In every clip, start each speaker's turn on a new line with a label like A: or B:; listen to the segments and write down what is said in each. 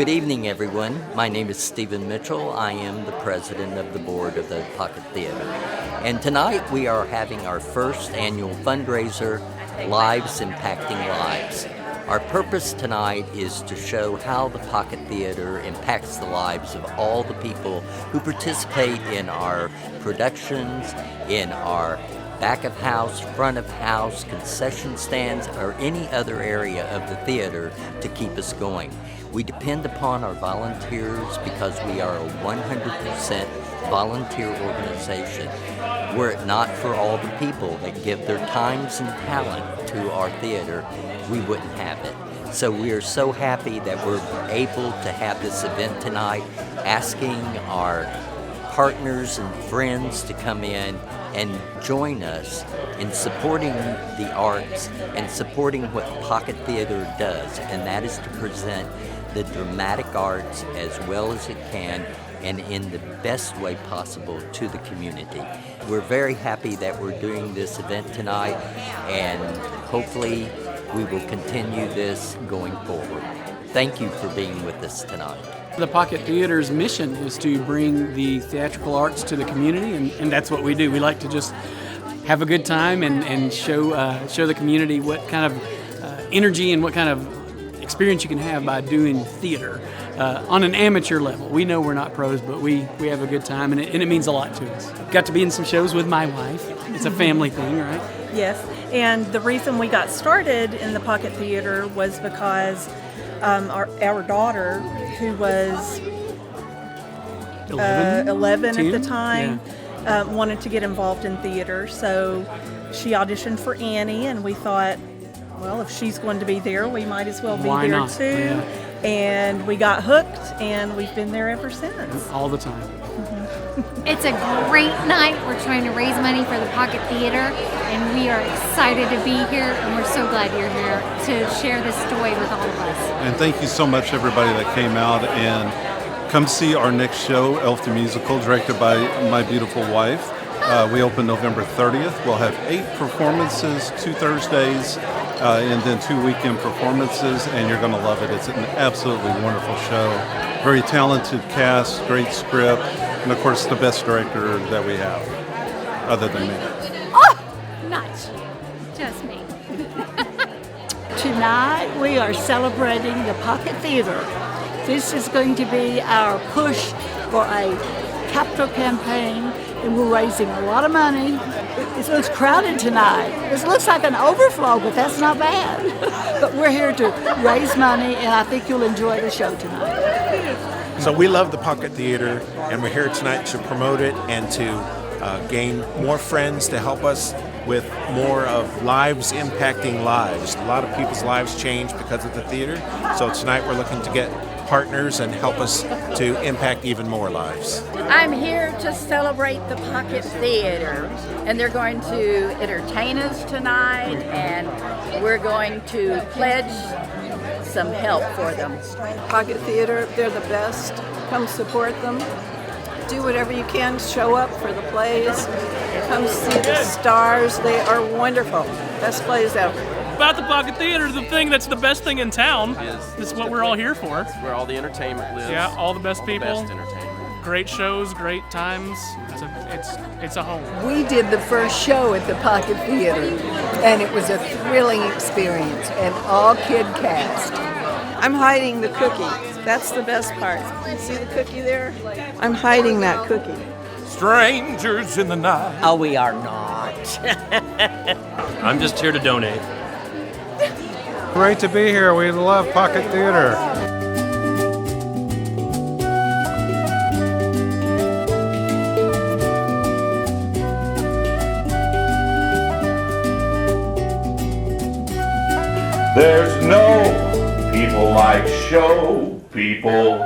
A: Good evening, everyone. My name is Stephen Mitchell. I am the president of the board of the Pocket Theater. And tonight we are having our first annual fundraiser, Lives Impacting Lives. Our purpose tonight is to show how the Pocket Theater impacts the lives of all the people who participate in our productions, in our back of house, front of house, concession stands, or any other area of the theater to keep us going. We depend upon our volunteers because we are a 100% volunteer organization. Were it not for all the people that give their times and talent to our theater, we wouldn't have it. So we are so happy that we're able to have this event tonight, asking our partners and friends to come in and join us in supporting the arts and supporting what Pocket Theater does, and that is to present the dramatic arts as well as it can and in the best way possible to the community. We're very happy that we're doing this event tonight, and hopefully we will continue this going forward. Thank you for being with us tonight.
B: The Pocket Theater's mission is to bring the theatrical arts to the community, and that's what we do. We like to just have a good time and show the community what kind of energy and what kind of experience you can have by doing theater on an amateur level. We know we're not pros, but we have a good time, and it means a lot to us. Got to be in some shows with my wife. It's a family thing, right?
C: Yes, and the reason we got started in the Pocket Theater was because our daughter, who was 11
B: 10?
C: at the time, wanted to get involved in theater. So she auditioned for Annie, and we thought, well, if she's going to be there, we might as well be
B: Why
C: there
B: not?
C: too.
B: Yeah.
C: And we got hooked, and we've been there ever since.
B: All the time.
D: It's a great night. We're trying to raise money for the Pocket Theater, and we are excited to be here, and we're so glad you're here to share this story with all of us.
E: And thank you so much, everybody that came out, and come see our next show, Elf the Musical, directed by my beautiful wife. We open November 30th. We'll have 8 performances, 2 Thursdays, and then 2 weekend performances, and you're going to love it. It's an absolutely wonderful show. Very talented cast, great script, and of course the best director that we have, other than me.
D: Oh, not just me.
F: Tonight we are celebrating the Pocket Theater. This is going to be our push for a capital campaign, and we're raising a lot of money. It looks crowded tonight. It looks like an overflow, but that's not bad. But we're here to raise money, and I think you'll enjoy the show tonight.
G: So we love the Pocket Theater, and we're here tonight to promote it and to gain more friends to help us with more of lives impacting lives. A lot of people's lives change because of the theater. So tonight we're looking to get partners and help us to impact even more lives.
H: I'm here to celebrate the Pocket Theater, and they're going to entertain us tonight, and we're going to pledge some help for them.
F: Pocket Theater, they're the best. Come support them. Do whatever you can. Show up for the plays. Come see the stars. They are wonderful. Best plays ever.
I: About the Pocket Theater, the thing that's the best thing in town.
J: Yes.
I: It's what we're all here for.
J: It's where all the entertainment lives.
I: Yeah, all the best people.
J: The best entertainment.
I: Great shows, great times. It's a home.
F: We did the first show at the Pocket Theater, and it was a thrilling experience, and all kid cast. I'm hiding the cookie. That's the best part. You see the cookie there? I'm hiding that cookie.
K: Strangers in the night.
A: Oh, we are not.
K: I'm just here to donate.
L: Great to be here. We love Pocket Theater.
M: There's no people like show people,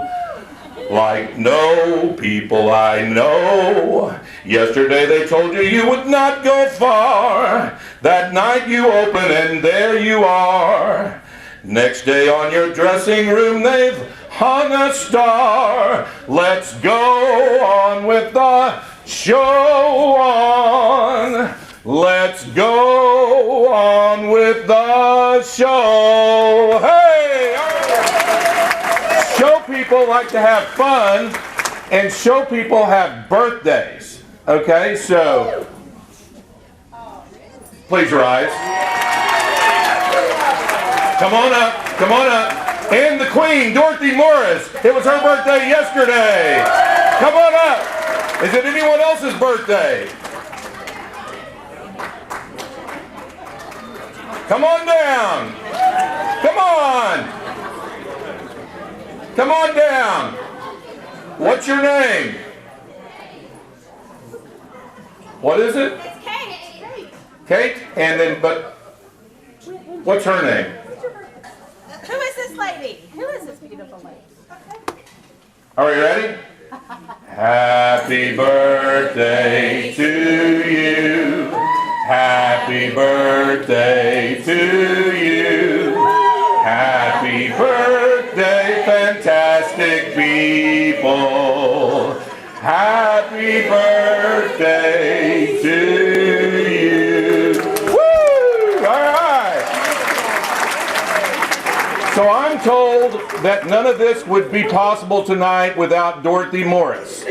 M: like no people I know. Yesterday they told you you would not go far. That night you open and there you are. Next day on your dressing room they've hung a star. Let's go on with the show on. Let's go on with the show. Hey! Show people like to have fun, and show people have birthdays. Okay, so please rise. Come on up, come on up. And the Queen, Dorothy Morris. It was her birthday yesterday. Come on up. Is it anyone else's birthday? Come on down. Come on. Come on down. What's your name? What is it?
N: It's Kate.
M: Kate? And then, but what's her name?
N: Who is this lady? Who is this beautiful lady?
M: Are we ready? Happy birthday to you. Happy birthday to you. Happy birthday, fantastic people. Happy birthday to you. Woo! All right. So I'm told that none of this would be possible tonight without Dorothy Morris.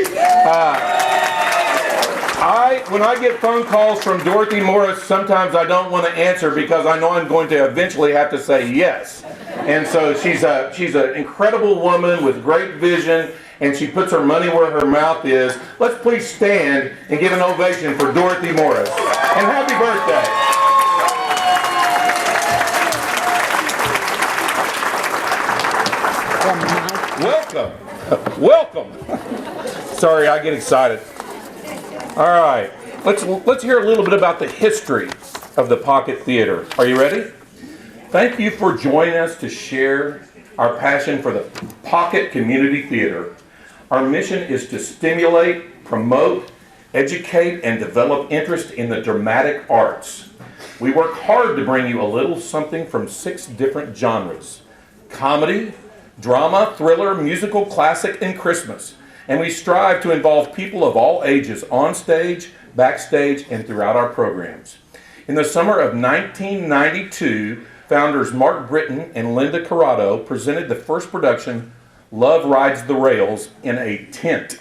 M: When I get phone calls from Dorothy Morris, sometimes I don't want to answer because I know I'm going to eventually have to say yes. And so she's an incredible woman with great vision, and she puts her money where her mouth is. Let's please stand and give an ovation for Dorothy Morris. And happy birthday. Welcome. Welcome. Sorry, I get excited. All right. Let's hear a little bit about the history of the Pocket Theater. Are you ready? Thank you for joining us to share our passion for the Pocket Community Theater. Our mission is to stimulate, promote, educate, and develop interest in the dramatic arts. We work hard to bring you a little something from 6 different genres: comedy, drama, thriller, musical, classic, and Christmas. And we strive to involve people of all ages on stage, backstage, and throughout our programs. In the summer of 1992, founders Mark Britton and Linda Corrado presented the first production, Love Rides the Rails, in a tent.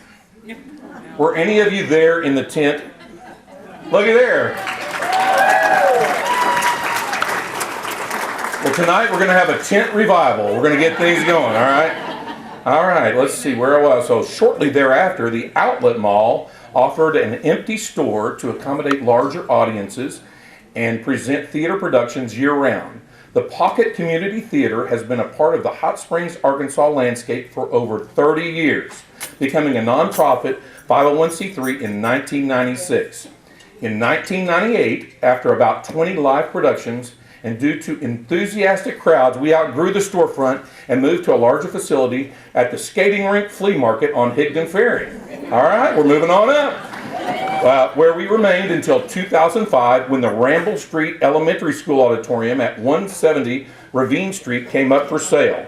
M: Were any of you there in the tent? Looky there. Well, tonight we're going to have a tent revival. We're going to get things going, all right? All right, let's see where I was. So shortly thereafter, the Outlet Mall offered an empty store to accommodate larger audiences and present theater productions year-round. The Pocket Community Theater has been a part of the Hot Springs, Arkansas landscape for over 30 years, becoming a nonprofit 501c3 in 1996. In 1998, after about 20 live productions, and due to enthusiastic crowds, we outgrew the storefront and moved to a larger facility at the Skating Rink Flea Market on Higdon Ferry. All right, we're moving on up. Where we remained until 2005 when the Ramble Street Elementary School Auditorium at 170 Ravine Street came up for sale.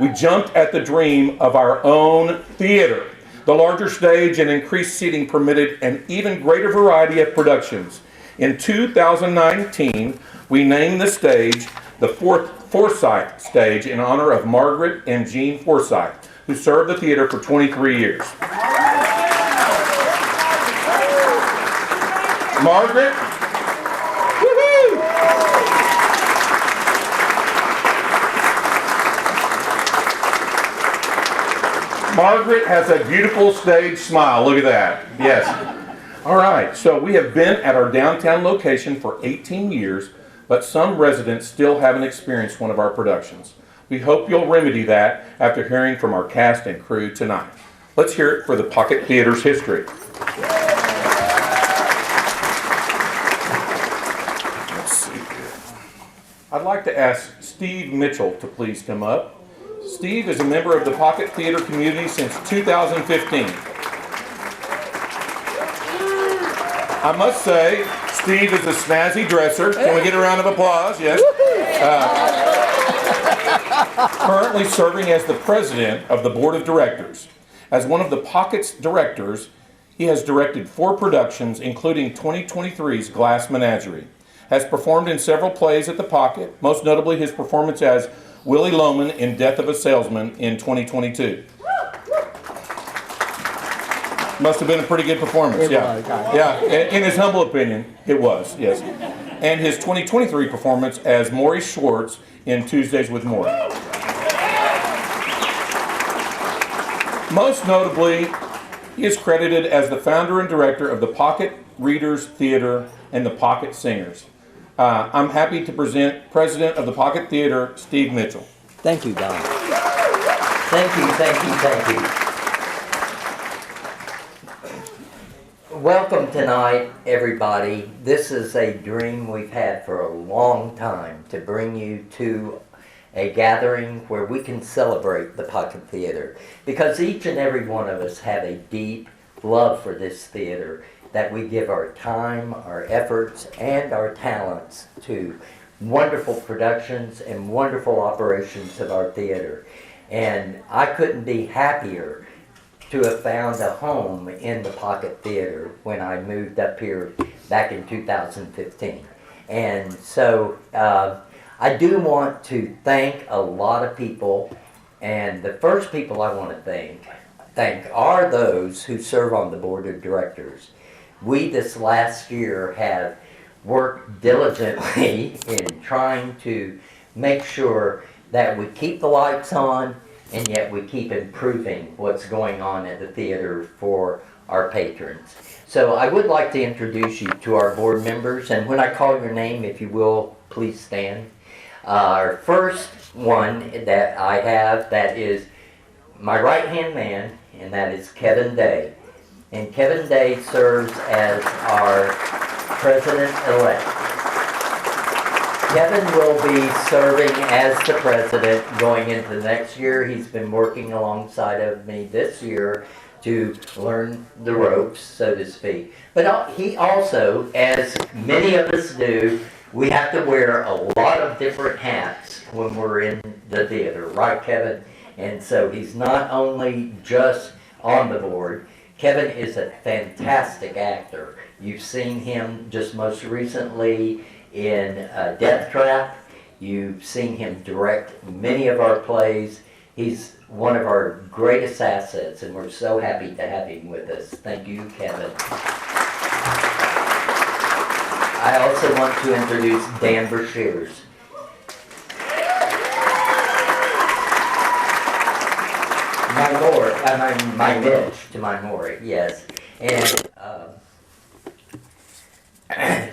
M: We jumped at the dream of our own theater. The larger stage and increased seating permitted an even greater variety of productions. In 2019, we named the stage the Forsyth Stage in honor of Margaret and Jean Forsyth, who served the theater for 23 years. Margaret, woo-hoo! Margaret has a beautiful stage smile. Look at that. Yes. All right, so we have been at our downtown location for 18 years, but some residents still haven't experienced one of our productions. We hope you'll remedy that after hearing from our cast and crew tonight. Let's hear it for the Pocket Theater's history. Let's see here. I'd like to ask Steve Mitchell to please come up. Steve is a member of the Pocket Theater community since 2015. I must say, Steve is a snazzy dresser. Can we get a round of applause? Yes. Currently serving as the president of the board of directors. As one of the Pocket's directors, he has directed 4 productions, including 2023's Glass Menagerie. Has performed in several plays at the Pocket, most notably his performance as Willie Loman in Death of a Salesman in 2022. Must have been a pretty good performance. Yeah, in his humble opinion, it was, yes. And his 2023 performance as Maury Schwartz in Tuesdays with Maury. Most notably, he is credited as the founder and director of the Pocket Readers Theater and the Pocket Singers. I'm happy to present President of the Pocket Theater, Steve Mitchell.
A: Thank you, Don. Thank you, thank you, thank you. Welcome tonight, everybody. This is a dream we've had for a long time, to bring you to a gathering where we can celebrate the Pocket Theater, because each and every one of us have a deep love for this theater, that we give our time, our efforts, and our talents to wonderful productions and wonderful operations of our theater. And I couldn't be happier to have found a home in the Pocket Theater when I moved up here back in 2015. And so I do want to thank a lot of people, and the first people I want to thank are those who serve on the board of directors. We this last year have worked diligently in trying to make sure that we keep the lights on, and yet we keep improving what's going on at the theater for our patrons. So I would like to introduce you to our board members, and when I call your name, if you will, please stand. Our first one that I have, that is my right-hand man, and that is Kevin Day. And Kevin Day serves as our president-elect. Kevin will be serving as the president going into the next year. He's been working alongside of me this year to learn the ropes, so to speak. But he also, as many of us do, we have to wear a lot of different hats when we're in the theater, right, Kevin? And so he's not only just on the board. Kevin is a fantastic actor. You've seen him just most recently in Death Trap. You've seen him direct many of our plays. He's one of our greatest assets, and we're so happy to have him with us. Thank you, Kevin. I also want to introduce Dan Brashears. My Mitch to my Maury, yes. And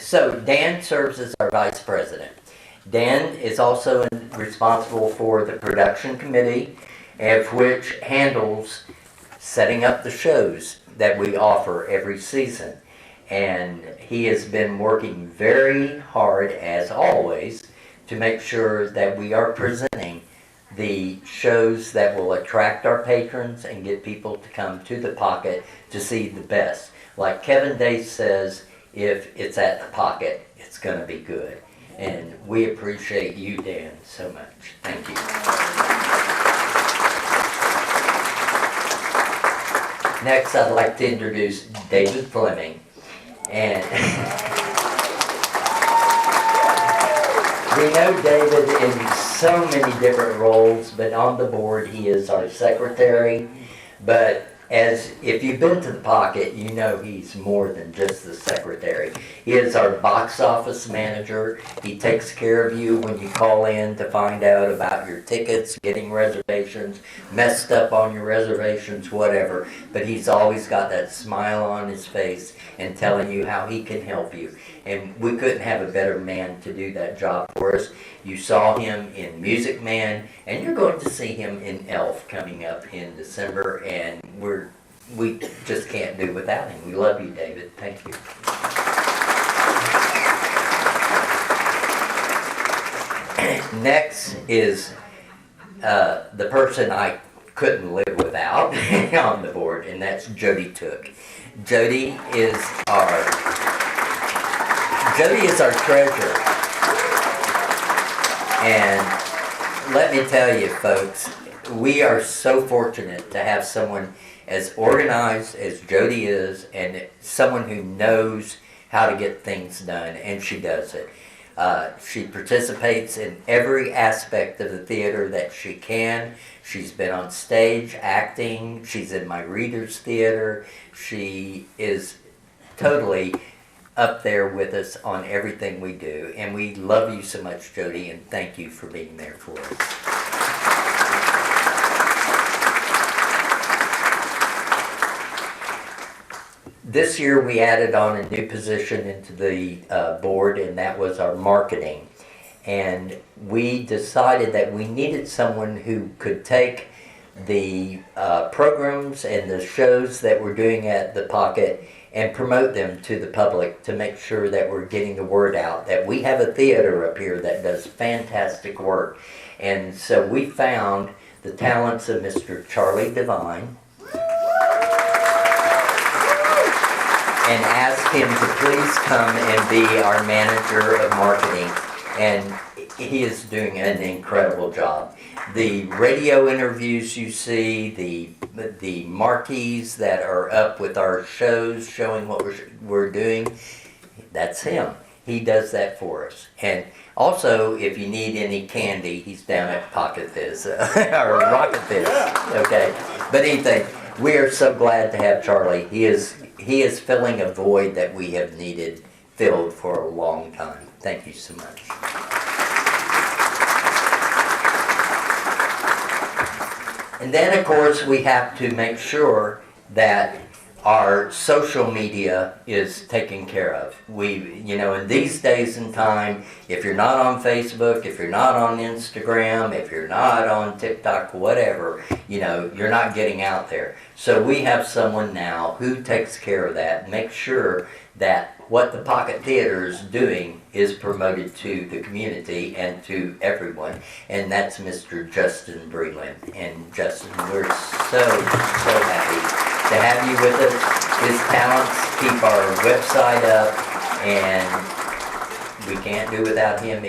A: so Dan serves as our vice president. Dan is also responsible for the production committee, of which handles setting up the shows that we offer every season. And he has been working very hard, as always, to make sure that we are presenting the shows that will attract our patrons and get people to come to the Pocket to see the best. Like Kevin Day says, if it's at the Pocket, it's going to be good. And we appreciate you, Dan, so much. Thank you. Next, I'd like to introduce David Fleming. And we know David in so many different roles, but on the board he is our secretary. But if you've been to the Pocket, you know he's more than just the secretary. He is our box office manager. He takes care of you when you call in to find out about your tickets, getting reservations, messed up on your reservations, whatever. But he's always got that smile on his face and telling you how he can help you. And we couldn't have a better man to do that job for us. You saw him in Music Man, and you're going to see him in Elf coming up in December, and we just can't do without him. We love you, David. Thank you. Next is the person I couldn't live without on the board, and that's Jody Took. Jody is our treasurer. And let me tell you, folks, we are so fortunate to have someone as organized as Jody is, and someone who knows how to get things done, and she does it. She participates in every aspect of the theater that she can. She's been on stage acting. She's in my Readers Theater. She is totally up there with us on everything we do. And we love you so much, Jody, and thank you for being there for us. This year we added on a new position into the board, and that was our marketing. And we decided that we needed someone who could take the programs and the shows that we're doing at the Pocket and promote them to the public to make sure that we're getting the word out, that we have a theater up here that does fantastic work. And so we found the talents of Mr. Charlie Devine and asked him to please come and be our manager of marketing. And he is doing an incredible job. The radio interviews you see, the marquees that are up with our shows showing what we're doing, that's him. He does that for us. And also, if you need any candy, he's down at Pocket Fizz, or Rocket Fizz, okay? But anything, we are so glad to have Charlie. He is filling a void that we have needed filled for a long time. Thank you so much. And then, of course, we have to make sure that our social media is taken care of. In these days and time, if you're not on Facebook, if you're not on Instagram, if you're not on TikTok, whatever, you're not getting out there. So we have someone now who takes care of that and makes sure that what the Pocket Theater is doing is promoted to the community and to everyone. And that's Mr. Justin Breland. And Justin, we're so happy to have you with us. His talents keep our website up, and we can't do without him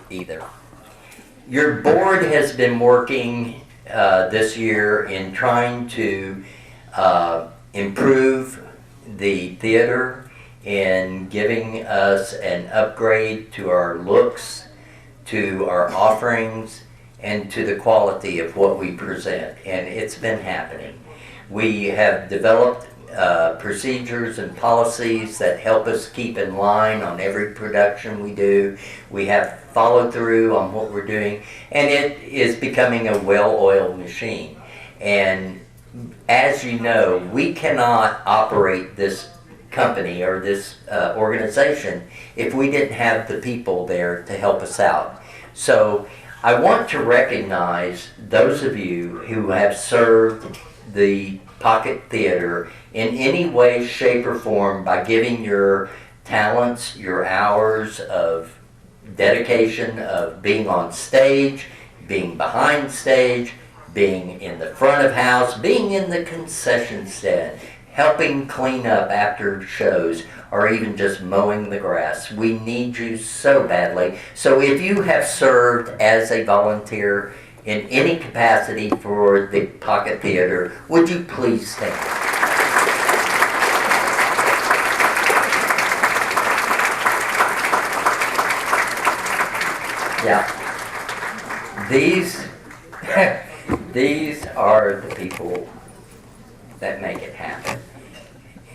A: either. Your board has been working this year in trying to improve the theater and giving us an upgrade to our looks, to our offerings, and to the quality of what we present. And it's been happening. We have developed procedures and policies that help us keep in line on every production we do. We have followed through on what we're doing, and it is becoming a well-oiled machine. And as you know, we cannot operate this company or this organization if we didn't have the people there to help us out. So I want to recognize those of you who have served the Pocket Theater in any way, shape, or form by giving your talents, your hours of dedication of being on stage, being behind stage, being in the front of house, being in the concession stand, helping clean up after shows, or even just mowing the grass. We need you so badly. So if you have served as a volunteer in any capacity for the Pocket Theater, would you please stand? Yeah. These are the people that make it happen.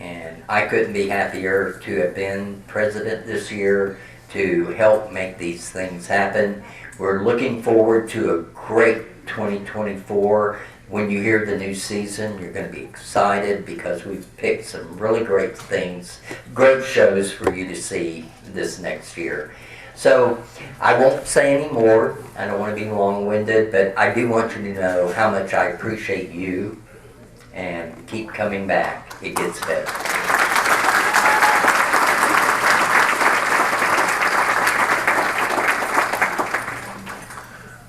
A: And I couldn't be happier to have been president this year to help make these things happen. We're looking forward to a great 2024. When you hear the new season, you're going to be excited because we've picked some really great things, great shows for you to see this next year. So I won't say any more. I don't want to be long-winded, but I do want you to know how much I appreciate you, and keep coming back. It gets better.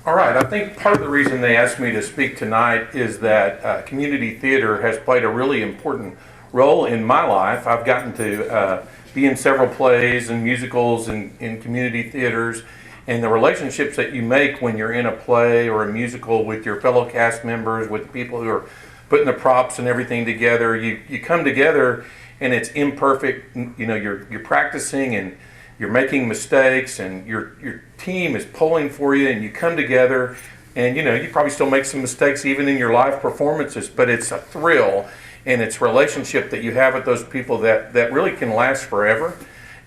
K: All right, I think part of the reason they asked me to speak tonight is that community theater has played a really important role in my life. I've gotten to be in several plays and musicals and in community theaters, and the relationships that you make when you're in a play or a musical with your fellow cast members, with the people who are putting the props and everything together, you come together, and it's imperfect. You're practicing, and you're making mistakes and your team is pulling for you and you come together and you probably still make some mistakes even in your live performances, but it's a thrill and it's relationship that you have with those people that really can last forever.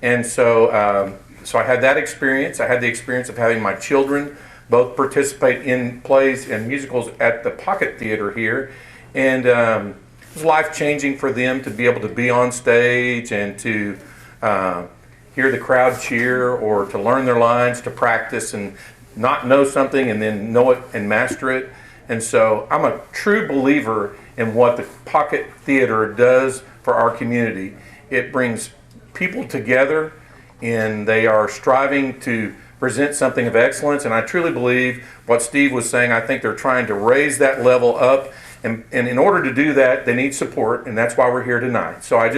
K: And so so I had that experience. I had the experience of having my children both participate in plays and musicals at the Pocket Theater here, and it was life-changing for them to be able to be on stage and to hear the crowd cheer, or to learn their lines, to practice and not know something and then know it and master it. And so I'm a true believer in what the Pocket Theater does for our community. It brings people together and they are striving to present something of excellence. And I truly believe what Steve was saying. I think they're trying to raise that level up. And in order to do that, they need support, and that's why we're here tonight. So I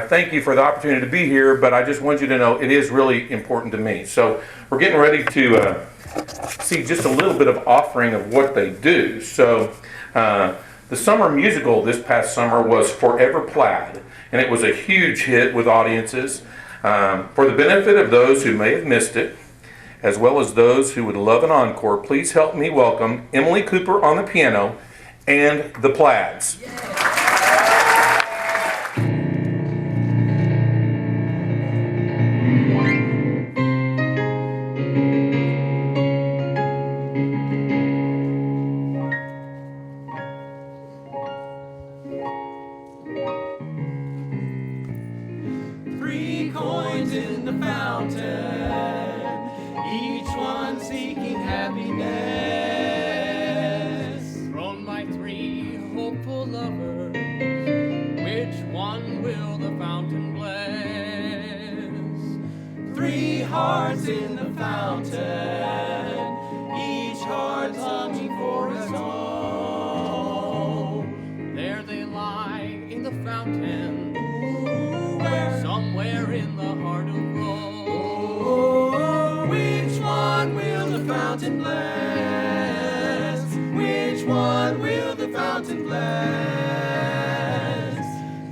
K: thank you for the opportunity to be here, but I just want you to know it is really important to me. So we're getting ready to see just a little bit of offering of what they do. So the summer musical this past summer was Forever Plaid, and it was a huge hit with audiences. For the benefit of those who may have missed it, as well as those who would love an encore, please help me welcome Emily Cooper on the piano and the Plaids.
O: 3 coins in the fountain, each one seeking happiness.
P: From my 3 hopeful lovers, which one will the fountain bless?
O: 3 hearts in the fountain, each heart longing for its own.
P: There they lie in the fountain, somewhere in the heart of Rome.
O: Oh, which one will the fountain bless? Which one will the fountain bless?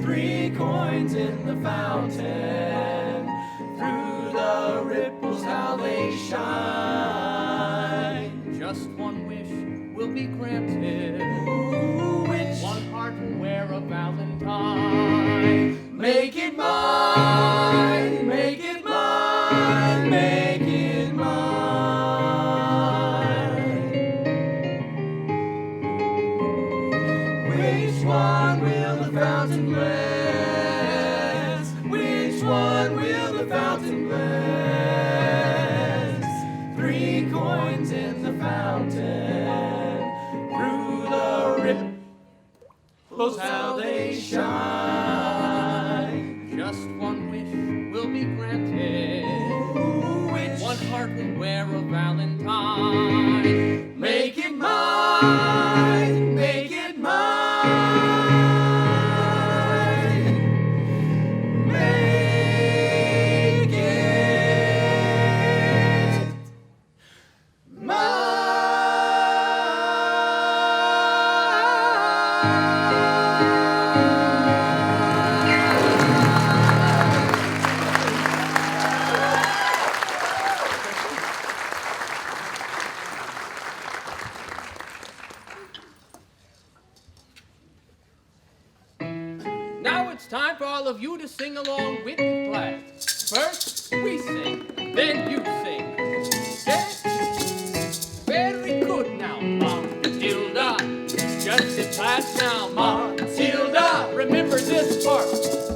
O: 3 coins in the fountain, through the ripples how they shine.
P: Just one wish will be granted.
O: Which
P: one heart will wear a valentine.
O: Make it mine, make it mine, make it mine. Which one will the fountain bless? Which one will the fountain bless? 3 coins in the fountain, through the ripples how they shine.
P: Just one wish will be granted. One heart will wear a valentine.
O: Make it mine, make it mine. Make it mine.
P: Now it's time for all of you to sing along with the flag. First we sing, then you sing. Okay? Very good now, Matilda. Just sit fast now, Matilda. Remember this part.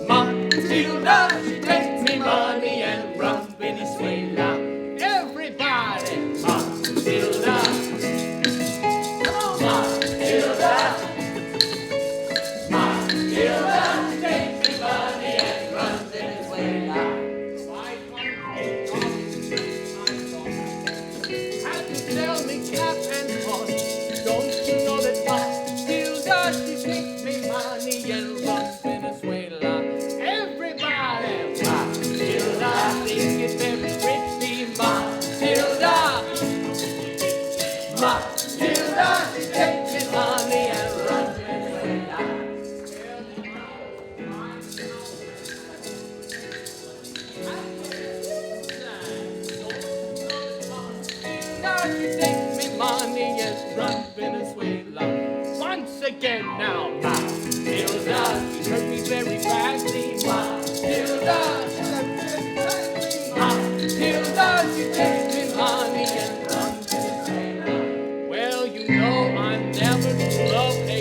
P: Matilda, she takes me money and runs Venezuela. Everybody, Matilda. Come on, Matilda. Matilda, she takes me money and runs Venezuela. Have to sell me cap and horse. Don't you know that Matilda, she takes me money and runs Venezuela. Everybody, Matilda, think it's very pretty, Matilda. Matilda, she takes me money and runs Venezuela.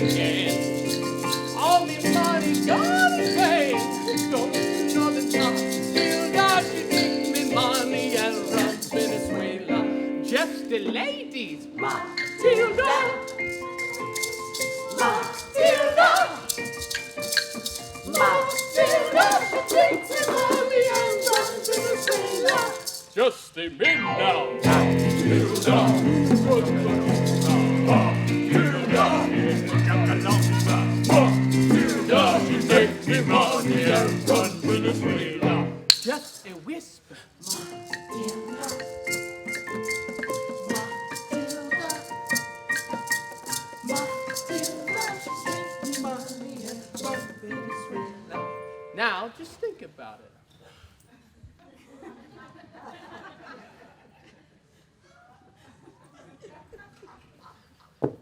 P: weekend. All me money gone away. Going to another town. Matilda, she takes me money and runs Venezuela. Just the ladies, Matilda. Matilda. Matilda, she takes me money and runs Venezuela. Just a minute now, Matilda. Matilda, she takes me money and runs Venezuela. Just a whisper, Matilda. Now, just think about it.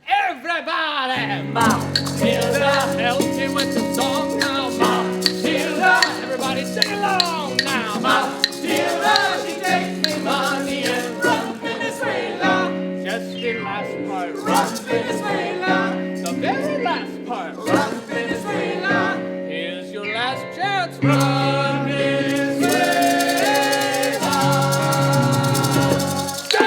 P: Everybody! Matilda! Help me with the song now, Matilda! Everybody sing along now, Matilda! She takes me money and runs Venezuela. Just the last part, runs Venezuela. The very last part, runs Venezuela. Here's your last chance, run Venezuela. Go!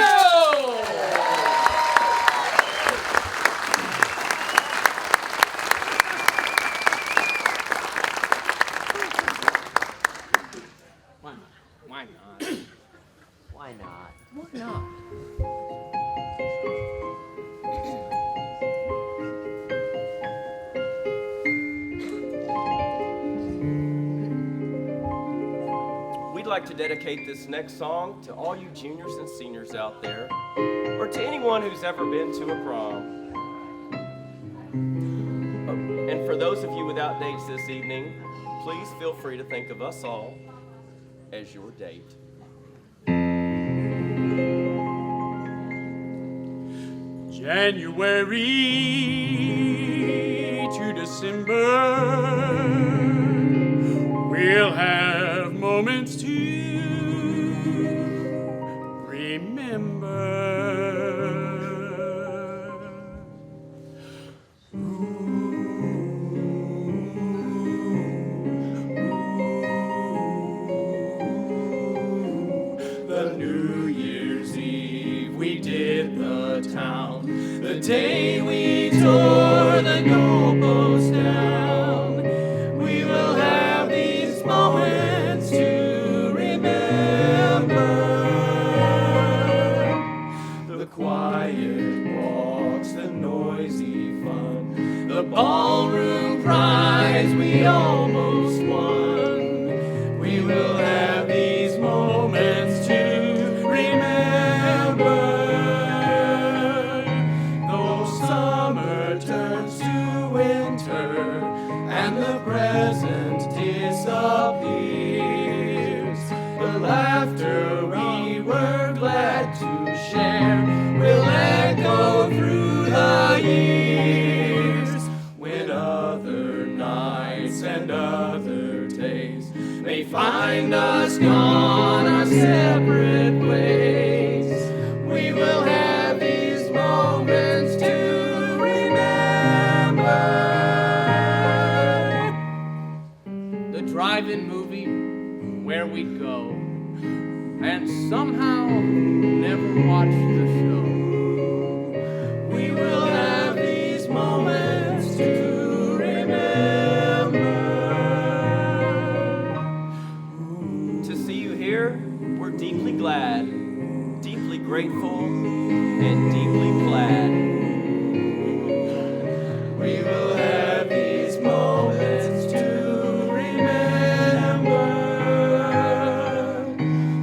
P: Why not?
A: Why not?
P: Why not?
J: We'd like to dedicate this next song to all you juniors and seniors out there, or to anyone who's ever been to a prom. And for those of you without dates this evening, please feel free to think of us all as your date.
B: January to December, we'll have moments to remember. The New Year's Eve we did the town. The day we tore the goalpost down, we will have these moments to remember. The quiet walks, the noisy fun, the ballroom prize we almost won. We will have these moments to remember. Summer turns to winter and the present disappears. The laughter we were glad to share will echo through the years. When other nights and other days may find us gone our separate ways, we will have these moments to the drive-in movie where we go and somehow never watch the show. We will have these moments to remember.
J: To see you here, we're deeply glad, deeply grateful, and deeply glad.
B: We will have these moments to remember.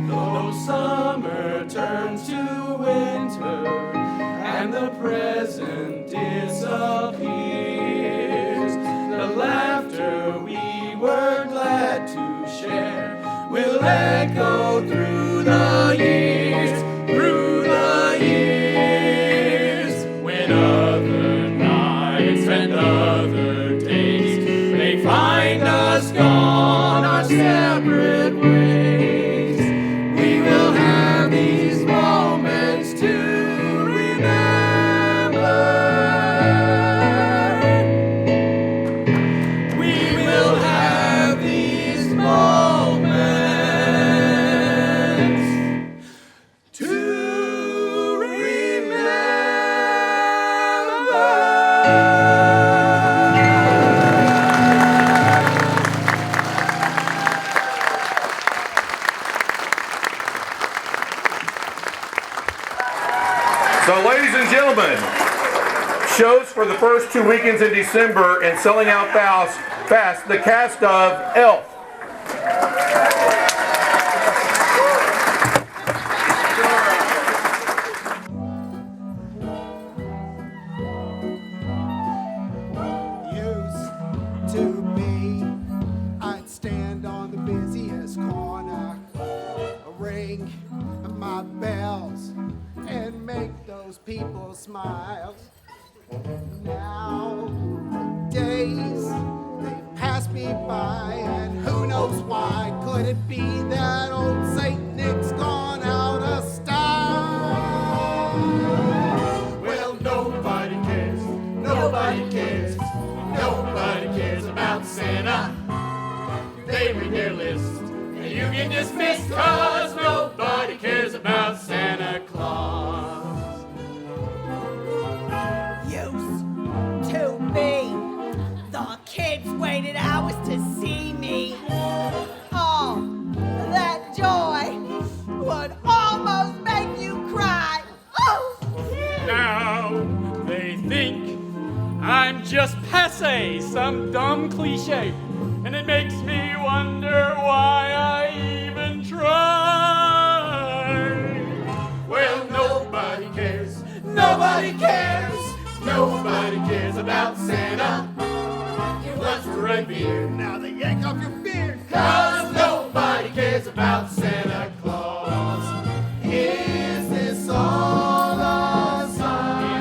B: Though summer turns to winter and the present disappears, the laughter we were glad to share will echo through the years, through the years. When other nights and other days may find us gone our separate ways, we will have these moments to remember.
K: Shows for the first 2 weekends in December and selling out fast. The cast of Elf.
Q: Used to be, I'd stand on the busiest corner, ring my bells, and make those people smile. Now, days, they pass me by, and who knows why? Could it be that old Saint Nick's gone out of style? Well, nobody cares, nobody cares, nobody cares about Santa. They read their list, and you get dismissed, 'cause nobody cares about Santa Claus.
R: To be. The kids waited hours to see me. Oh, that joy would almost make you cry. Oh.
I: Now they think I'm just passé, some dumb cliche, and it makes me wonder why I even try.
Q: Well, nobody cares, nobody cares, nobody cares about Santa. You once were a beard, now they yank off your beard, 'cause nobody cares about Santa Claus. Is this all a sign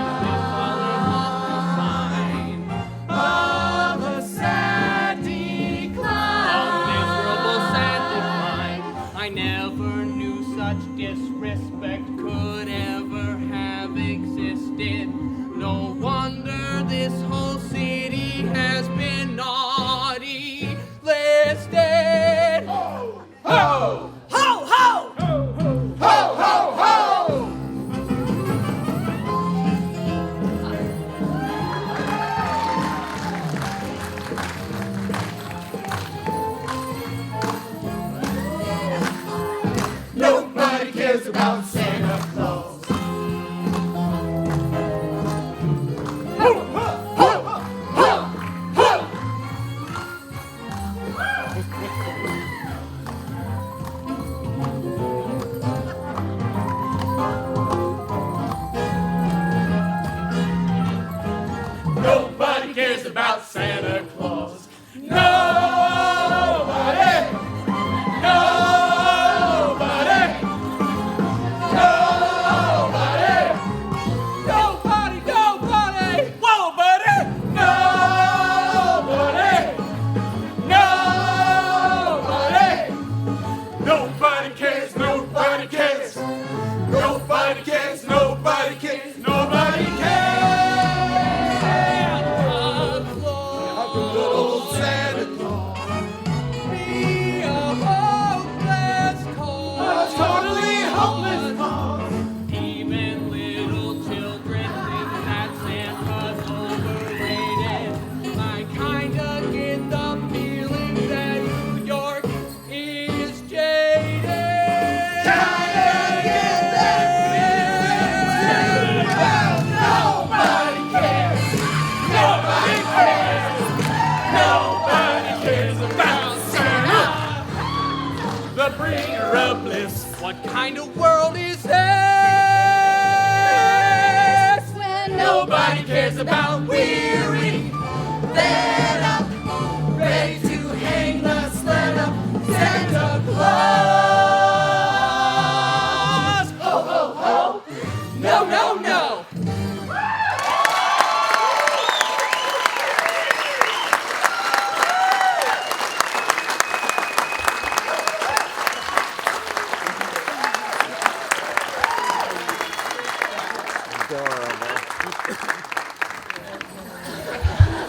Q: of a sad decline?
P: A miserable sad decline. I never knew such disrespect could ever have existed. No wonder this whole city has been naughty listed. Ho! Ho!
R: Ho, ho!
Q: Ho, ho, ho! Nobody cares about Santa Claus. Nobody cares about Santa Claus. Nobody! Nobody! Nobody! Nobody! Nobody! Whoa, buddy! Nobody! Nobody! Nobody cares! Nobody cares! Nobody cares! Nobody cares! Nobody cares! Santa Claus, be a hopeless cause, a totally hopeless cause.
P: Even little children think that Santa's overrated. I kinda get the feeling that New York is jaded.
Q: Kinda get that feeling. Well, nobody cares. Nobody cares. Nobody cares about Santa,
P: The bringer of bliss. What kind of world is this?
Q: when nobody cares about weary, fed up, ready to hang the sled up, Santa Claus. Ho, ho, ho. No, no, no.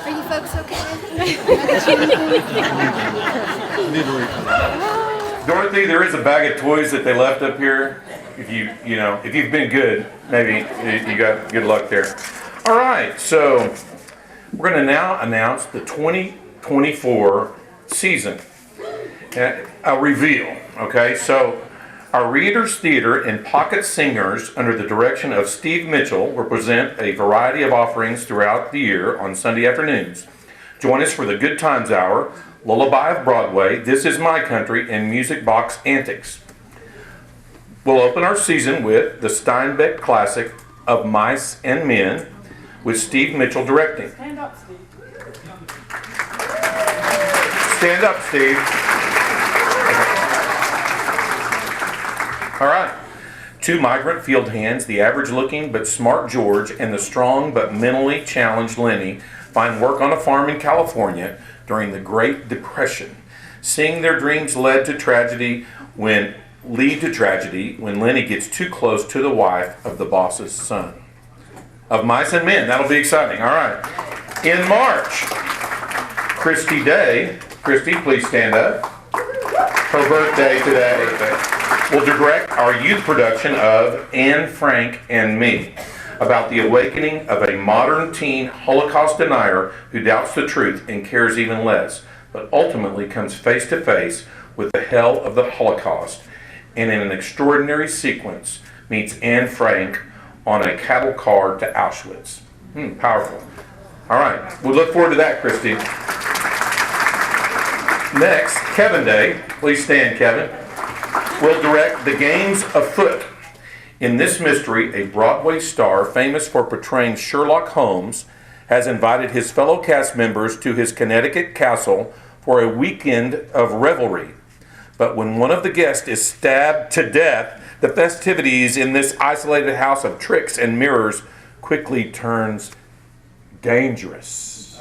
D: Are you folks okay?
K: Dorothy, there is a bag of toys that they left up here. If if you've been good, maybe you got good luck there. All right, so we're going to now announce the 2024 season. A reveal. Okay, so Our Readers Theater and Pocket Singers, under the direction of Steve Mitchell, will present a variety of offerings throughout the year on Sunday afternoons. Join us for the Good Times Hour, Lullaby of Broadway, This Is My Country, and Music Box Antics. We'll open our season with the Steinbeck classic of Mice and Men, with Steve Mitchell directing.
N: Stand up, Steve.
K: Stand up, Steve. All right. Two migrant field hands, the average-looking but smart George and the strong but mentally challenged Lenny, find work on a farm in California during the Great Depression. Seeing their dreams lead to tragedy when Lenny gets too close to the wife of the boss's son. Of Mice and Men, that'll be exciting. All right. In March, Christy Day, Christy, please stand up. Her birthday today. Will direct our youth production of Anne Frank and Me, about the awakening of a modern teen Holocaust denier who doubts the truth and cares even less, but ultimately comes face to face with the hell of the Holocaust, and in an extraordinary sequence meets Anne Frank on a cattle car to Auschwitz. Powerful. All right, we look forward to that, Christy. Next, Kevin Day. Please stand, Kevin. Will direct The Games Afoot. In this mystery, a Broadway star famous for portraying Sherlock Holmes has invited his fellow cast members to his Connecticut castle for a weekend of revelry. But when one of the guests is stabbed to death, the festivities in this isolated house of tricks and mirrors quickly turns dangerous.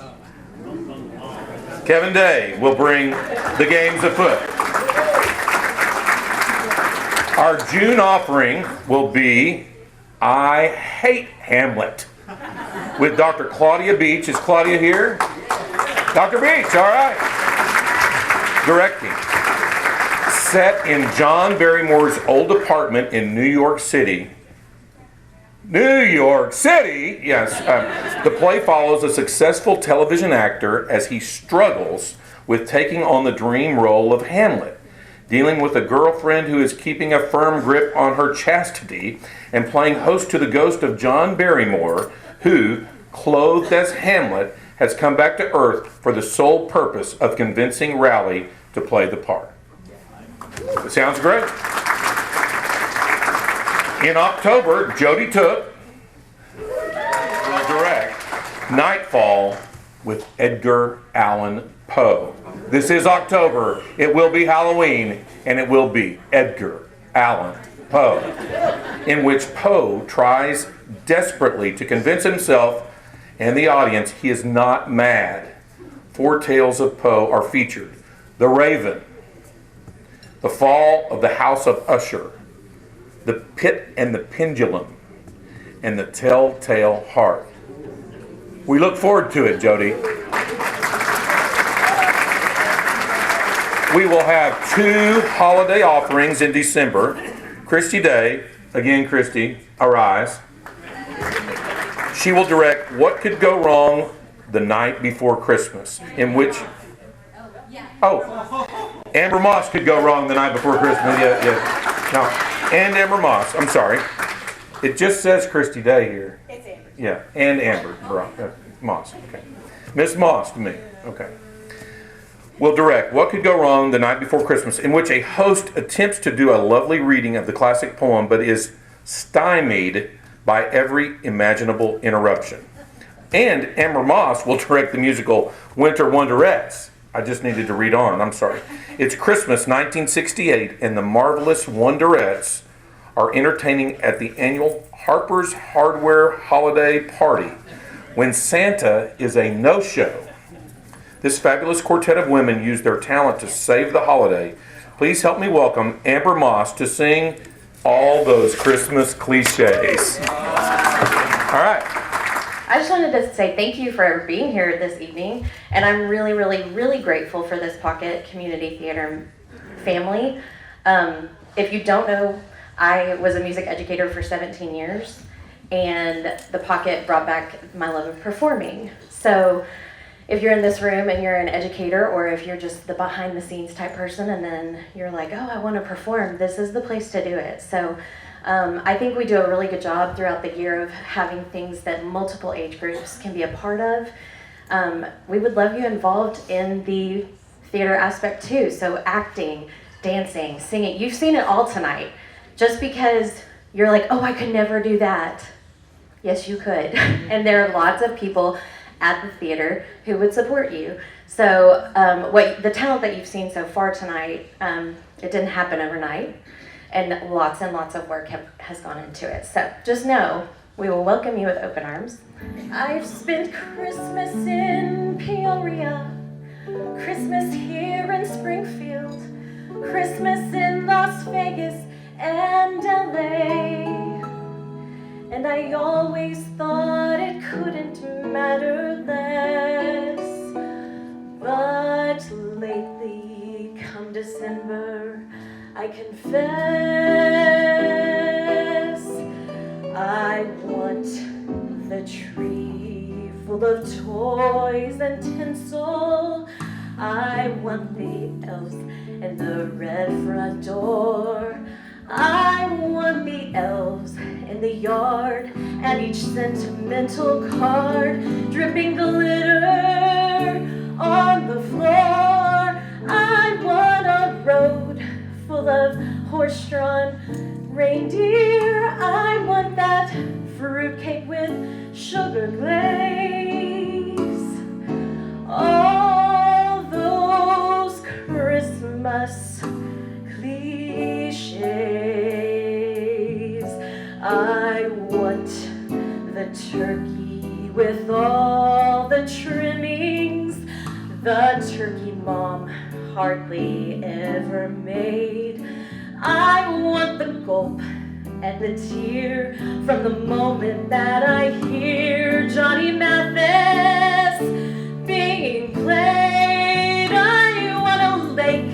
K: Kevin Day will bring The Games Afoot. Our June offering will be I Hate Hamlet with Dr. Claudia Beach. Is Claudia here? Dr. Beach, all right. Directing. Set in John Barrymore's old apartment in New York City. New York City? Yes. The play follows a successful television actor as he struggles with taking on the dream role of Hamlet, dealing with a girlfriend who is keeping a firm grip on her chastity and playing host to the ghost of John Barrymore, who, clothed as Hamlet, has come back to Earth for the sole purpose of convincing Raleigh to play the part. It sounds great. In October, Jody Took will direct Nightfall with Edgar Allan Poe. This is October. It will be Halloween, and it will be Edgar Allan Poe, in which Poe tries desperately to convince himself and the audience he is not mad. 4 tales of Poe are featured: The Raven, The Fall of the House of Usher, The Pit and the Pendulum, and The Telltale Heart. We look forward to it, Jody. We will have 2 holiday offerings in December. Christy Day, again Christy, arise. She will direct What Could Go Wrong the Night Before Christmas, in which... Amber Moss could go wrong the night before Christmas. Yeah. No, and Amber Moss. I'm sorry. It just says Christy Day here.
N: It's Amber.
K: Yeah, and Amber Moss. Okay. Miss Moss to me. Okay. Will direct What Could Go Wrong the Night Before Christmas, in which a host attempts to do a lovely reading of the classic poem but is stymied by every imaginable interruption. And Amber Moss will direct the musical Winter Wonderettes. I just needed to read on, I'm sorry. It's Christmas 1968, and the marvelous Wonderettes are entertaining at the annual Harper's Hardware Holiday Party, when Santa is a no-show. This fabulous quartet of women use their talent to save the holiday. Please help me welcome Amber Moss to sing all those Christmas cliches. All right.
S: I just wanted to say thank you for being here this evening, and I'm really, really, really grateful for this Pocket Community Theater family. If you don't know, I was a music educator for 17 years, and the Pocket brought back my love of performing. So if you're in this room and you're an educator, or if you're just the behind the scenes type person and then you're like, oh, I want to perform, this is the place to do it. So I think we do a really good job throughout the year of having things that multiple age groups can be a part of. We would love you involved in the theater aspect too. So acting, dancing, singing, you've seen it all tonight. Just because you're like, oh, I could never do that. Yes, you could. And there are lots of people at the theater who would support you. So the talent that you've seen so far tonight, it didn't happen overnight. And lots of work has gone into it. So just know, we will welcome you with open arms. I've spent Christmas in Peoria, Christmas here in Springfield, Christmas in Las Vegas and LA. And I always thought it couldn't matter less. But lately, come December, I confess, I want the tree full of toys and tinsel. I want the elves and the red front door. I want the elves in the yard and each sentimental card dripping glitter on the floor. I want a road full of horse-drawn reindeer. I want that fruitcake with sugar glaze. All those Christmas cliches. I want the turkey with all the trimmings, the turkey mom hardly ever made. I want the gulp and the tear from the moment that I hear Johnny Mathis being played. I want a lake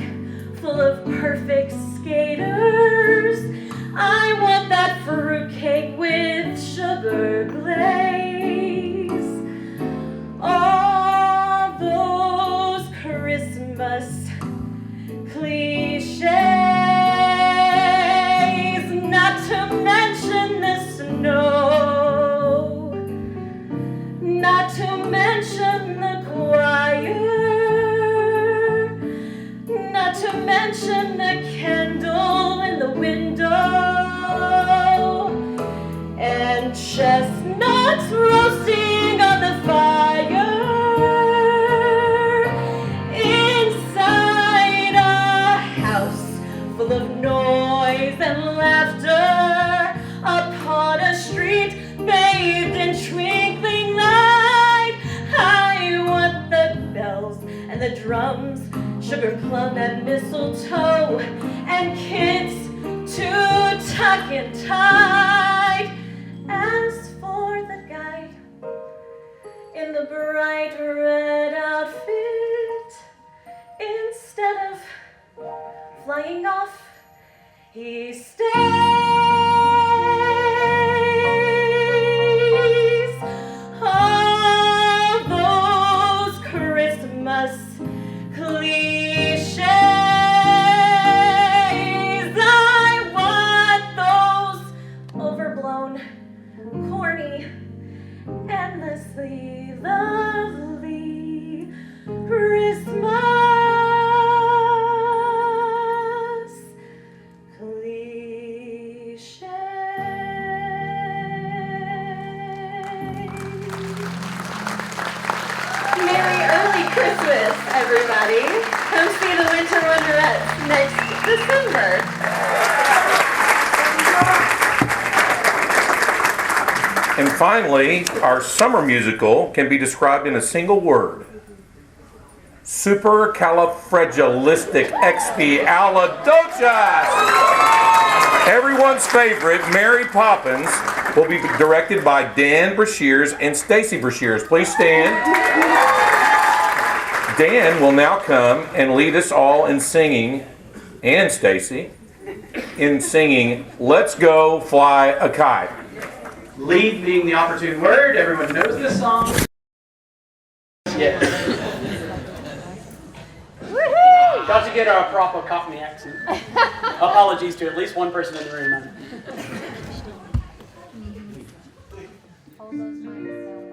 S: full of perfect skaters. I want that fruitcake with sugar glaze. All those Christmas cliches, not to mention the snow, not to mention the choir, not to mention the candle in the window, and chestnuts roasting on the fire inside a house full of noise and laughter upon a street bathed in twinkling light. I want the bells and the drums, sugar plum and mistletoe, and kids to tuck in tight. As for the guide in the bright red outfit, instead of flying off, he stays. All those Christmas cliches. I want those overblown, corny, endlessly lovely Christmas cliches. Merry early Christmas, everybody. Come see the Winter Wonderettes next December.
K: And finally, our summer musical can be described in a single word. Supercalifragilisticexpialidocious! Everyone's favorite, Mary Poppins, will be directed by Dan Brashears and Stacy Brashears. Please stand. Dan will now come and lead us all in singing, and Stacy, in singing Let's Go Fly a Kite.
T: Lead being the opportune word. Everyone knows this song. Yes.
B: Got to get our proper Cockney accent. Apologies to at least one person in the room.
D: Hold those mics down low.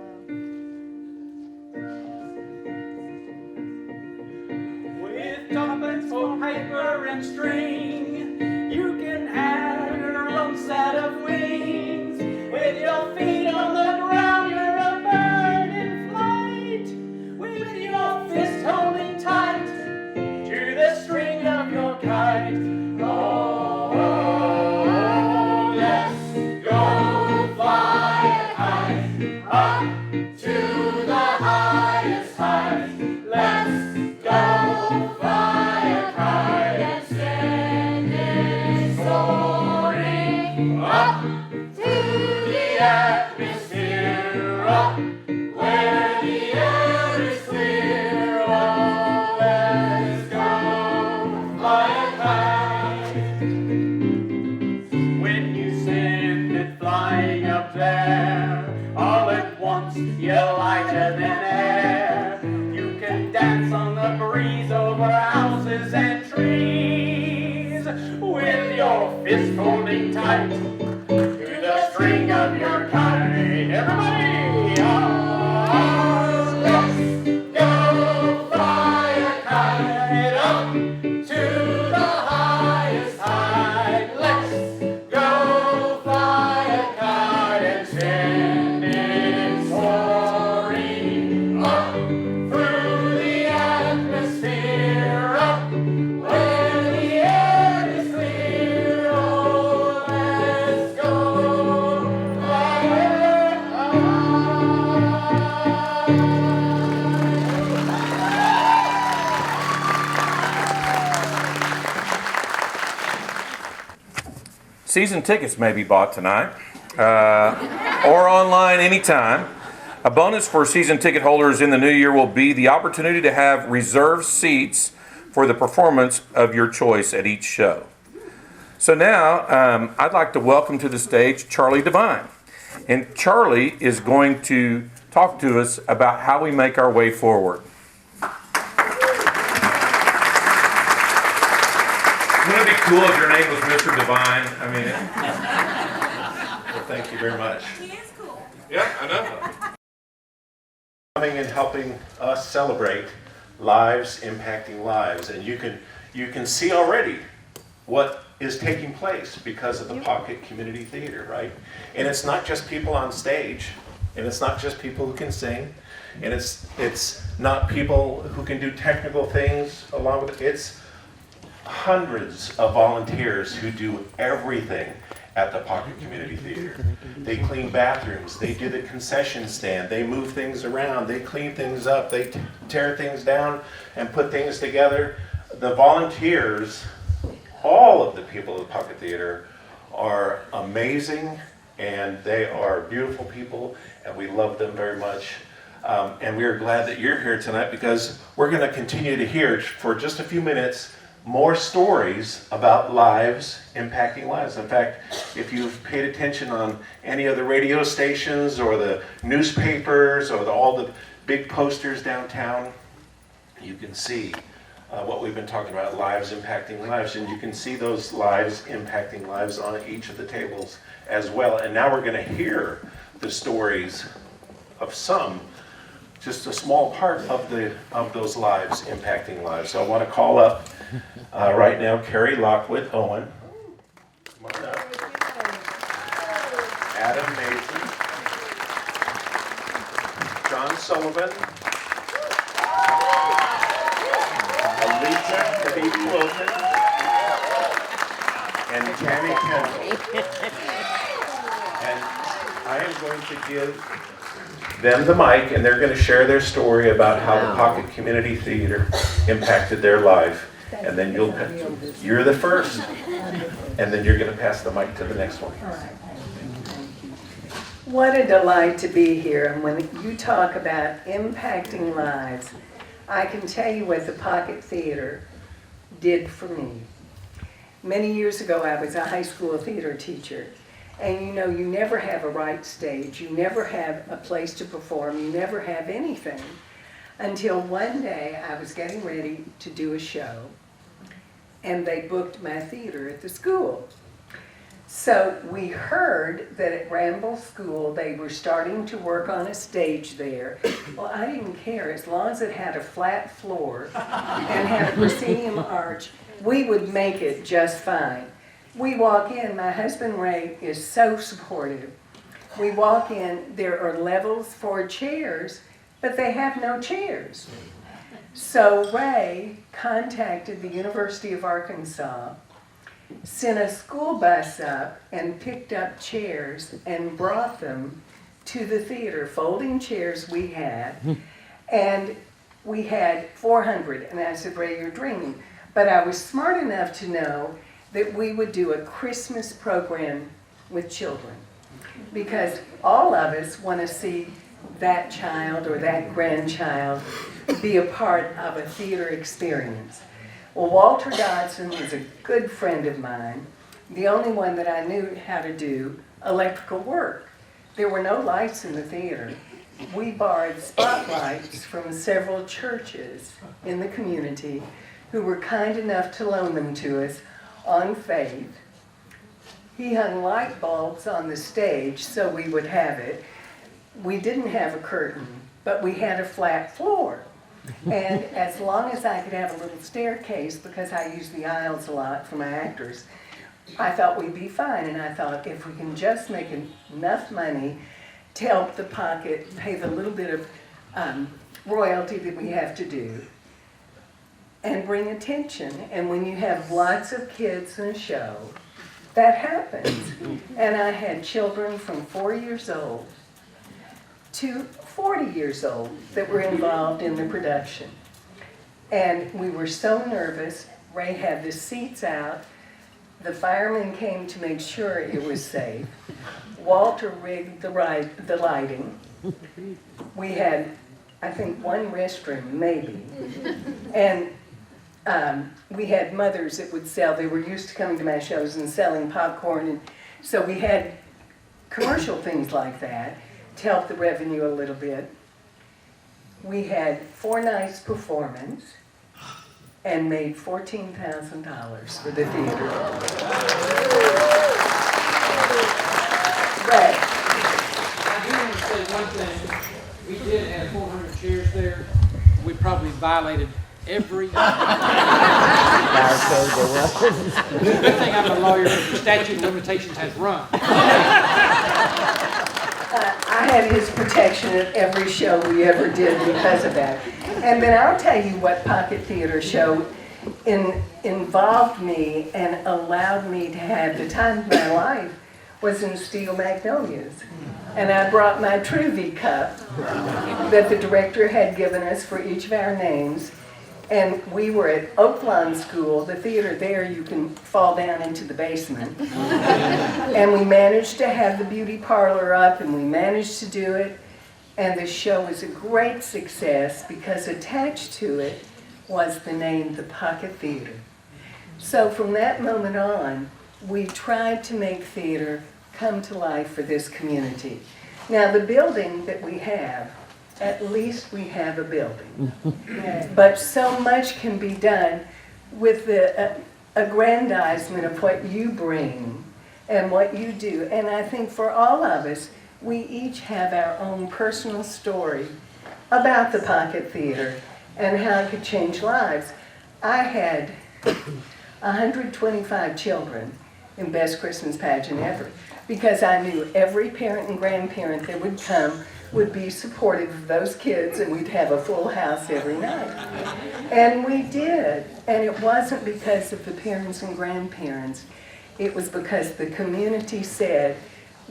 B: With tuppence for paper and string, you can have your own set of wings. With your feet on the ground, you're a bird in flight. With your fist holding tight to the string of your kite. Oh, let's go fly a kite up to the highest height. Let's go fly a kite and send it soaring up to the atmosphere, up where the air is clear. Oh, let's go fly a kite. When you send it flying up there, all at once you're lighter than air. You can dance on the breeze over houses and trees, with your fist holding tight to the string of your kite. Everybody, let's go fly a kite up to the highest height. Let's go fly a kite and send it soaring up through the atmosphere, up where the air is clear. Oh, let's go fly a
K: Season tickets may be bought tonight or online anytime. A bonus for season ticket holders in the new year will be the opportunity to have reserved seats for the performance of your choice at each show. So now I'd like to welcome to the stage Charlie Devine. And Charlie is going to talk to us about how we make our way forward. Wouldn't it be cool if your name was Mr. Devine? I mean,
G: Well, thank you very much.
N: He is cool.
K: yeah, I know.
G: Coming and helping us celebrate lives impacting lives, and you can see already what is taking place because of the Pocket Community Theater, right? And it's not just people on stage, and it's not just people who can sing, and it's not people who can do technical things along with it. It's hundreds of volunteers who do everything at the Pocket Community Theater. They clean bathrooms, they do the concession stand, they move things around, they clean things up, they tear things down and put things together. The volunteers, all of the people of the Pocket Theater, are amazing, and they are beautiful people, and we love them very much. And we are glad that you're here tonight, because we're going to continue to hear for just a few minutes more stories about lives impacting lives. In fact, if you've paid attention on any of the radio stations or the newspapers or all the big posters downtown, you can see what we've been talking about, lives impacting lives, and you can see those lives impacting lives on each of the tables as well. And now we're going to hear the stories of some, just a small part of those lives impacting lives. So I want to call up right now Carrie Lockwood Owen. Come on up. Adam Mason. John Sullivan. Alita Kavivi Wilson. And Tammy Kendall. And I am going to give them the mic, and they're going to share their story about how the Pocket Community Theater impacted their life. And then you're the first, and then you're going to pass the mic to the next one.
T: What a delight to be here. And when you talk about impacting lives, I can tell you what the Pocket Theater did for me. Many years ago, I was a high school theater teacher. And you know, you never have a right stage, you never have a place to perform, you never have anything. Until one day I was getting ready to do a show, and they booked my theater at the school. So we heard that at Ramble School they were starting to work on a stage there. Well, I didn't care. As long as it had a flat floor and had a proscenium arch, we would make it just fine. We walk in, my husband Ray is so supportive. We walk in, there are levels for chairs, but they have no chairs. So Ray contacted the University of Arkansas, sent a school bus up and picked up chairs and brought them to the theater, folding chairs we had, and we had 400. And I said, Ray, you're dreaming. But I was smart enough to know that we would do a Christmas program with children, because all of us want to see that child or that grandchild be a part of a theater experience. Well, Walter Dodson was a good friend of mine, the only one that I knew how to do electrical work. There were no lights in the theater. We borrowed spotlights from several churches in the community who were kind enough to loan them to us on faith. He hung light bulbs on the stage so we would have it. We didn't have a curtain, but we had a flat floor. And as long as I could have a little staircase, because I use the aisles a lot for my actors, I thought we'd be fine. And I thought if we can just make enough money to help the pocket pay the little bit of royalty that we have to do, and bring attention. And when you have lots of kids in a show, that happens. And I had children from 4 years old to 40 years old that were involved in the production. And we were so nervous. Ray had the seats out. The firemen came to make sure it was safe. Walter rigged the lighting. We had, I think, one restroom, maybe. And we had mothers that would sell. They were used to coming to my shows and selling popcorn. And so we had commercial things like that to help the revenue a little bit. We had 4 nights performance and made $14,000 for the theater. Right.
B: I do want to say one thing. We did have 400 chairs there. We probably violated every Good thing I'm a lawyer, the statute of limitations has run.
T: I had his protection at every show we ever did because of that. And then I'll tell you what Pocket Theater show involved me and allowed me to have the time of my life was in Steel Magnolias. And I brought my Truvy cup that the director had given us for each of our names. And we were at Oaklawn School, the theater there, you can fall down into the basement. And we managed to have the beauty parlor up, and we managed to do it. And the show was a great success because attached to it was the name, the Pocket Theater. So from that moment on, we tried to make theater come to life for this community. Now, the building that we have, at least we have a building. But so much can be done with the aggrandizement of what you bring and what you do. And I think for all of us, we each have our own personal story about the Pocket Theater and how it could change lives. I had 125 children in Best Christmas Pageant ever because I knew every parent and grandparent that would come would be supportive of those kids, and we'd have a full house every night. And we did. And it wasn't because of the parents and grandparents. It was because the community said,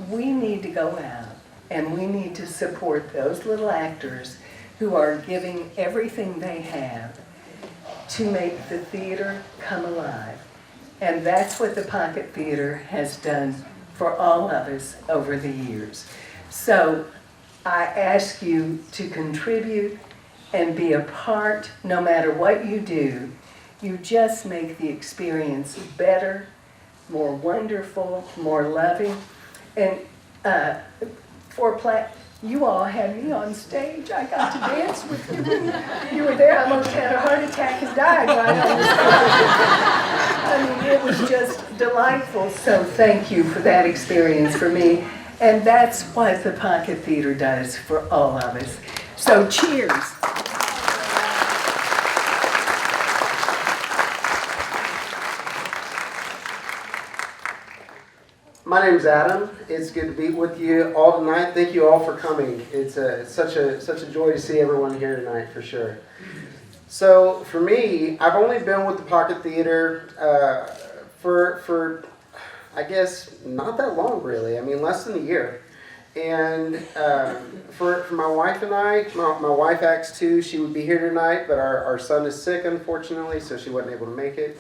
T: we need to go out and we need to support those little actors who are giving everything they have to make the theater come alive. And that's what the Pocket Theater has done for all of us over the years. So I ask you to contribute and be a part, no matter what you do. You just make the experience better, more wonderful, more loving. And you all had me on stage. I got to dance with you. You were there. I almost had a heart attack and died right on the stage. I mean, it was just delightful. So thank you for that experience for me. And that's what the Pocket Theater does for all of us. So cheers.
U: My name's Adam. It's good to be with you all tonight. Thank you all for coming. It's such a joy to see everyone here tonight, for sure. So for me, I've only been with the Pocket Theater for I guess not that long, really. I mean, less than a year. And for my wife and I, my wife acts too. She would be here tonight, but our son is sick, unfortunately, so she wasn't able to make it.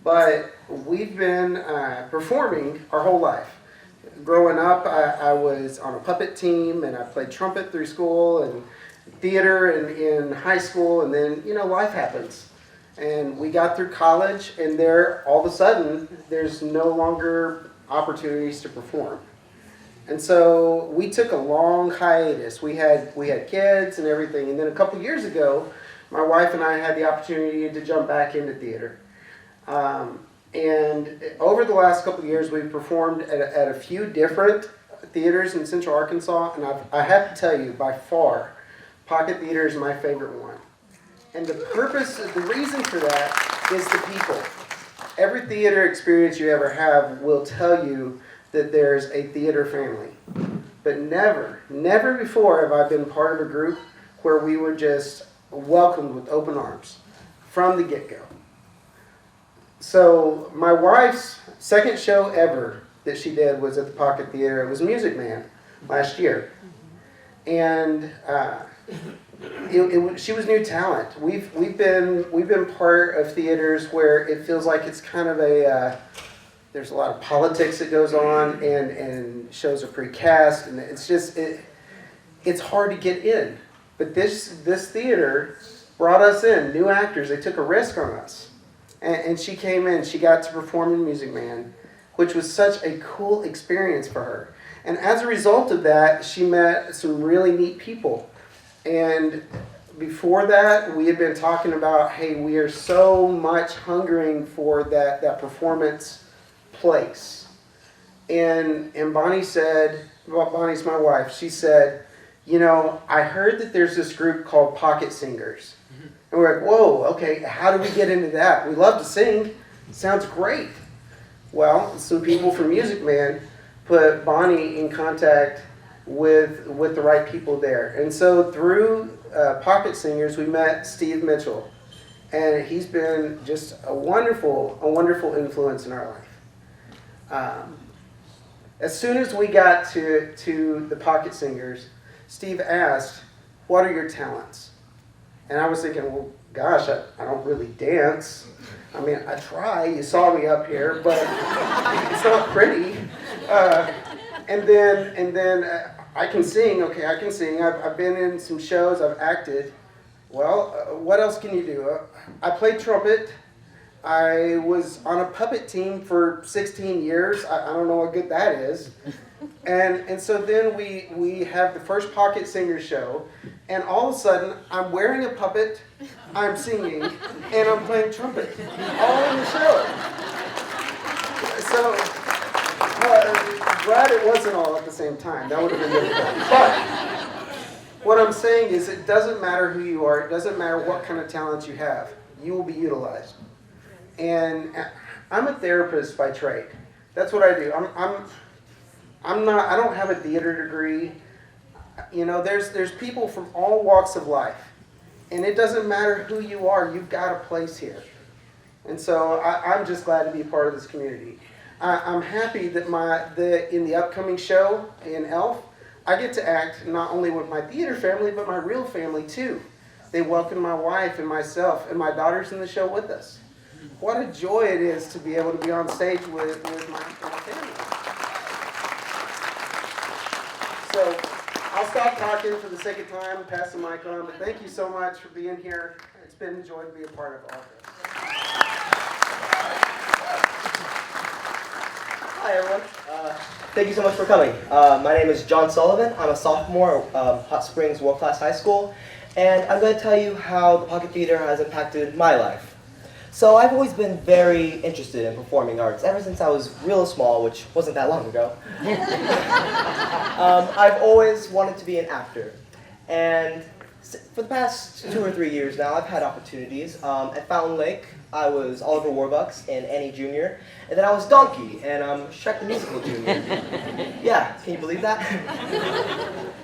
U: But we've been performing our whole life. Growing up, I was on a puppet team, and I played trumpet through school, and theater in high school, and then, life happens. And we got through college, and there, all of a sudden, there's no longer opportunities to perform. And so we took a long hiatus. We had kids and everything, and then a couple years ago, my wife and I had the opportunity to jump back into theater. And over the last couple of years, we've performed at a few different theaters in Central Arkansas, and I have to tell you, by far, Pocket Theater is my favorite one. And the reason for that is the people. Every theater experience you ever have will tell you that there's a theater family. But never before have I been part of a group where we were just welcomed with open arms from the get-go. So my wife's second show ever that she did was at the Pocket Theater. It was Music Man last year. And she was new talent. We've been part of theaters where it feels like it's kind of there's a lot of politics that goes on, and shows are precast, and it's hard to get in. But this theater brought us in, new actors. They took a risk on us. And she came in, she got to perform in Music Man, which was such a cool experience for her. And as a result of that, she met some really neat people. And before that, we had been talking about, hey, we are so much hungering for that performance place. And Bonnie said, well, Bonnie's my wife, she said, I heard that there's this group called Pocket Singers. And we're like, whoa, okay, how do we get into that? We love to sing. Sounds great. Well, some people from Music Man put Bonnie in contact with the right people there. And so through Pocket Singers, we met Steve Mitchell. And he's been just a wonderful influence in our life. As soon as we got to the Pocket Singers, Steve asked, what are your talents? And I was thinking, well, gosh, I don't really dance. I mean, I try. You saw me up here, but it's not pretty. And then I can sing. Okay, I can sing. I've been in some shows. I've acted. Well, what else can you do? I played trumpet. I was on a puppet team for 16 years. I don't know what good that is. And so then we have the first Pocket Singer show, and all of a sudden I'm wearing a puppet, I'm singing, and I'm playing trumpet, all in the show. So glad it wasn't all at the same time. That would have been really fun. But what I'm saying is, it doesn't matter who you are. It doesn't matter what kind of talents you have. You will be utilized. And I'm a therapist by trade. That's what I do. I don't have a theater degree. There's people from all walks of life. And it doesn't matter who you are, you've got a place here. And so I'm just glad to be a part of this community. I'm happy that in the upcoming show in Elf, I get to act not only with my theater family, but my real family too. They welcome my wife and myself, and my daughter's in the show with us. What a joy it is to be able to be on stage with my family. So I'll stop talking for the sake of time and pass the mic on, but thank you so much for being here. It's been a joy to be a part of all this.
V: Hi everyone. Thank you so much for coming. My name is John Sullivan. I'm a sophomore at Hot Springs World Class High School, and I'm going to tell you how the Pocket Theater has impacted my life. So I've always been very interested in performing arts ever since I was real small, which wasn't that long ago. I've always wanted to be an actor. And for the past 2 or 3 years now, I've had opportunities. At Fountain Lake, I was Oliver Warbucks and Annie Jr., and then I was Donkey and Shrek the Musical Jr. Yeah, can you believe that?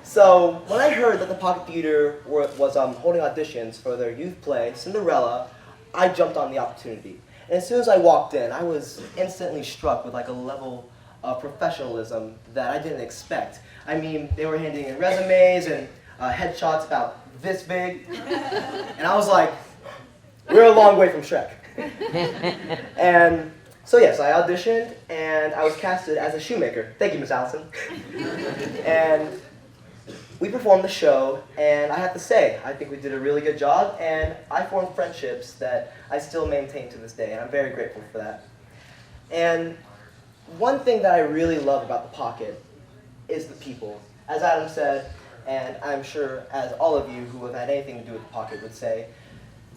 V: So when I heard that the Pocket Theater was holding auditions for their youth play, Cinderella, I jumped on the opportunity. And as soon as I walked in, I was instantly struck with like a level of professionalism that I didn't expect. I mean, they were handing in resumes and headshots about this big, and I was like, we're a long way from Shrek. And so yes, I auditioned and I was casted as a shoemaker. Thank you, Miss Allison. And we performed the show, and I have to say, I think we did a really good job, and I formed friendships that I still maintain to this day, and I'm very grateful for that. And one thing that I really love about the Pocket is the people. As Adam said, and I'm sure as all of you who have had anything to do with the Pocket would say,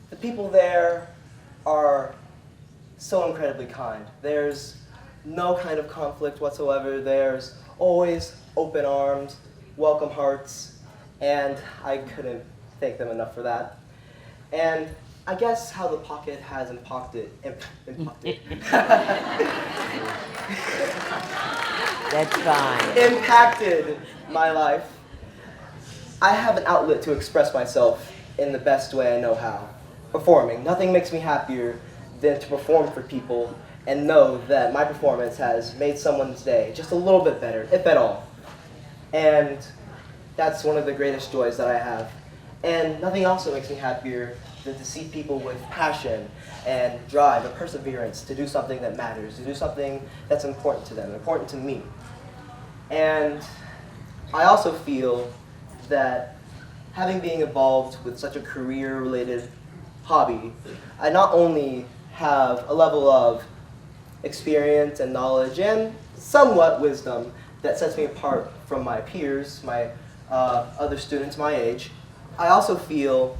V: the people there are so incredibly kind. There's no kind of conflict whatsoever. There's always open arms, welcome hearts, and I couldn't thank them enough for that. And I guess how the Pocket has impacted.
C: That's fine.
V: Impacted my life. I have an outlet to express myself in the best way I know how. Performing. Nothing makes me happier than to perform for people and know that my performance has made someone's day just a little bit better, if at all. And that's one of the greatest joys that I have. And nothing also makes me happier than to see people with passion and drive and perseverance to do something that matters, to do something that's important to them, important to me. And I also feel that having been involved with such a career-related hobby, I not only have a level of experience and knowledge and somewhat wisdom that sets me apart from my peers, my other students my age, I also feel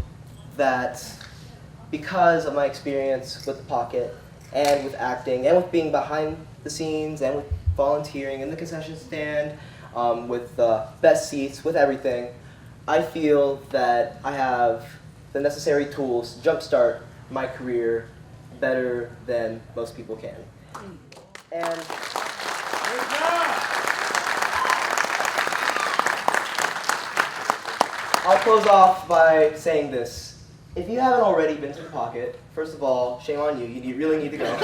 V: that because of my experience with the Pocket and with acting and with being behind the scenes and with volunteering in the concession stand, with best seats, with everything, I feel that I have the necessary tools to jumpstart my career better than most people can. And I'll close off by saying this. If you haven't already been to the Pocket, first of all, shame on you, you really need to go.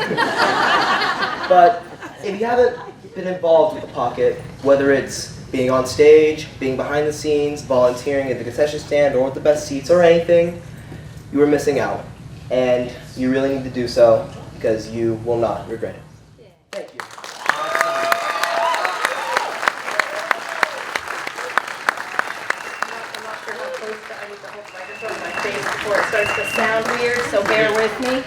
V: But if you haven't been involved with the Pocket, whether it's being on stage, being behind the scenes, volunteering at the concession stand, or with the best seats, or anything, you are missing out. And you really need to do so, because you will not regret it. Thank you.
S: I'm not sure how close I need to hold the microphone to my face before it starts to sound weird, so bear with me.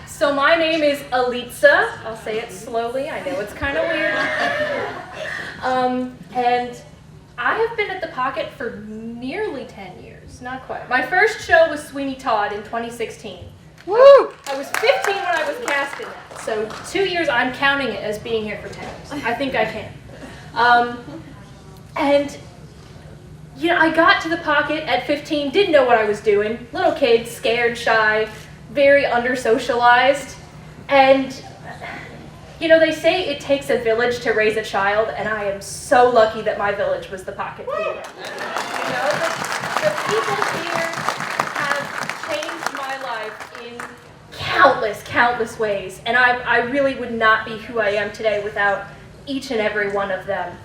S: So my name is Alitza. I'll say it slowly. I know it's kind of weird. And I have been at the Pocket for nearly 10 years. Not quite. My first show was Sweeney Todd in 2016. Woo! I was 15 when I was cast in that. So 2 years, I'm counting it as being here for 10 years. I think I can. And you know, I got to the Pocket at 15, didn't know what I was doing. Little kid, scared, shy, very under-socialized. And you know, they say it takes a village to raise a child, and I am so lucky that my village was the Pocket Theater. You know, the people here have changed my life in countless ways, and I really would not be who I am today without each and every one of them.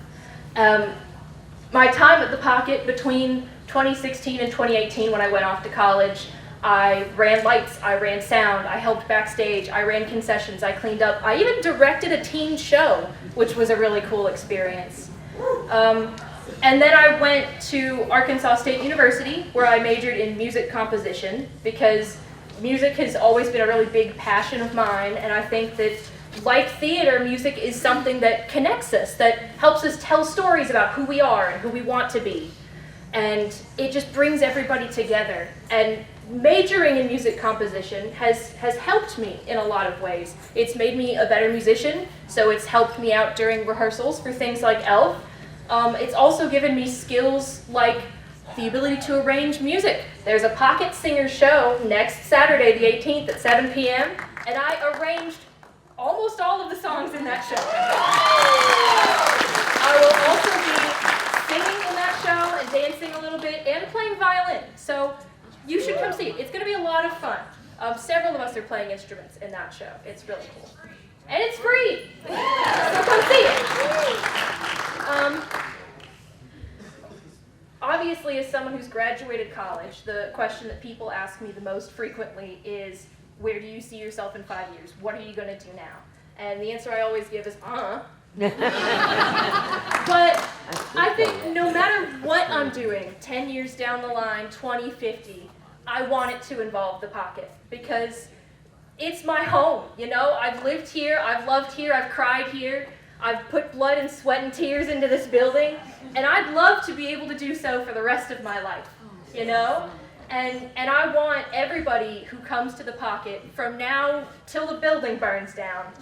S: My time at the Pocket between 2016 and 2018, when I went off to college, I ran lights, I ran sound, I helped backstage, I ran concessions, I cleaned up. I even directed a teen show, which was a really cool experience. And then I went to Arkansas State University, where I majored in music composition, because music has always been a really big passion of mine, and I think that, like theater, music is something that connects us, that helps us tell stories about who we are and who we want to be. And it just brings everybody together. And
E: majoring in music composition has helped me in a lot of ways. It's made me a better musician, so it's helped me out during rehearsals for things like ELF. It's also given me skills like the ability to arrange music. There's a Pocket Singers show next Saturday, the 18th at 7 p.m., and I arranged almost all of the songs in that show. I will also be singing in that show and dancing a little bit and playing violin. So you should come see it. It's going to be a lot of fun. Several of us are playing instruments in that show. It's really cool. And it's free. So come see it. Obviously, as someone who's graduated college, the question that people ask me the most frequently is, where do you see yourself in 5 years? What are you going to do now? And the answer I always give is, But I think no matter what I'm doing, 10 years down the line, 20, 50, I want it to involve the Pocket, because it's my home, you know? I've lived here, I've loved here, I've cried here, I've put blood and sweat and tears into this building, and I'd love to be able to do so for the rest of my life, you know? And I want everybody who comes to the Pocket from now till the building burns down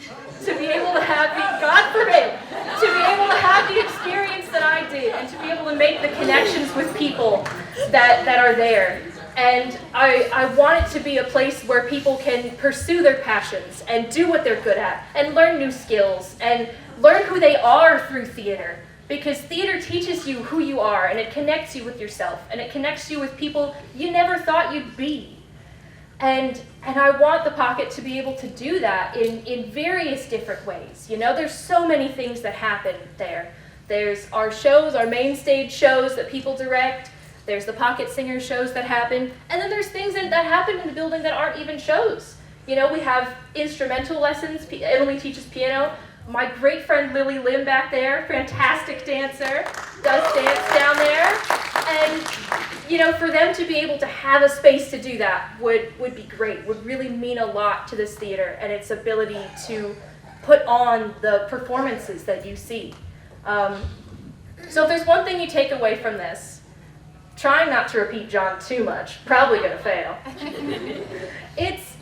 E: to be able to have the, God forbid, to be able to have the experience that I did and to be able to make the connections with people that are there. And I want it to be a place where people can pursue their passions and do what they're good at and learn new skills and learn who they are through theater. Because theater teaches you who you are, and it connects you with yourself, and it connects you with people you never thought you'd be. And I want the Pocket to be able to do that in various different ways. You know, there's so many things that happen there. There's our shows, our main stage shows that people direct. There's the Pocket Singers shows that happen. And then there's things that happen in the building that aren't even shows. You know, we have instrumental lessons. Emily teaches piano. My great friend Lily Lim back there, fantastic dancer, does dance down there. And, you know, for them to be able to have a space to do that would be great, would really mean a lot to this theater and its ability to put on the performances that you see. So if there's one thing you take away from this, trying not to repeat John too much, probably going to fail. It's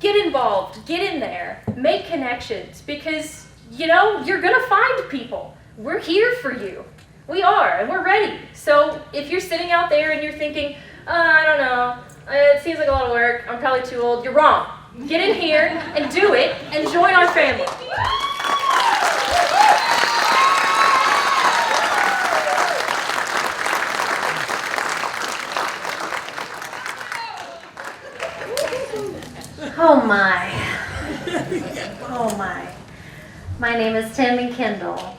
E: get involved, get in there, make connections, because, you know, you're going to find people. We're here for you. We are, and we're ready. So if you're sitting out there and you're thinking, I don't know, it seems like a lot of work, I'm probably too old, you're wrong. Get in here and do it and join our family.
D: Oh my. Oh my. My name is Tammy Kendall.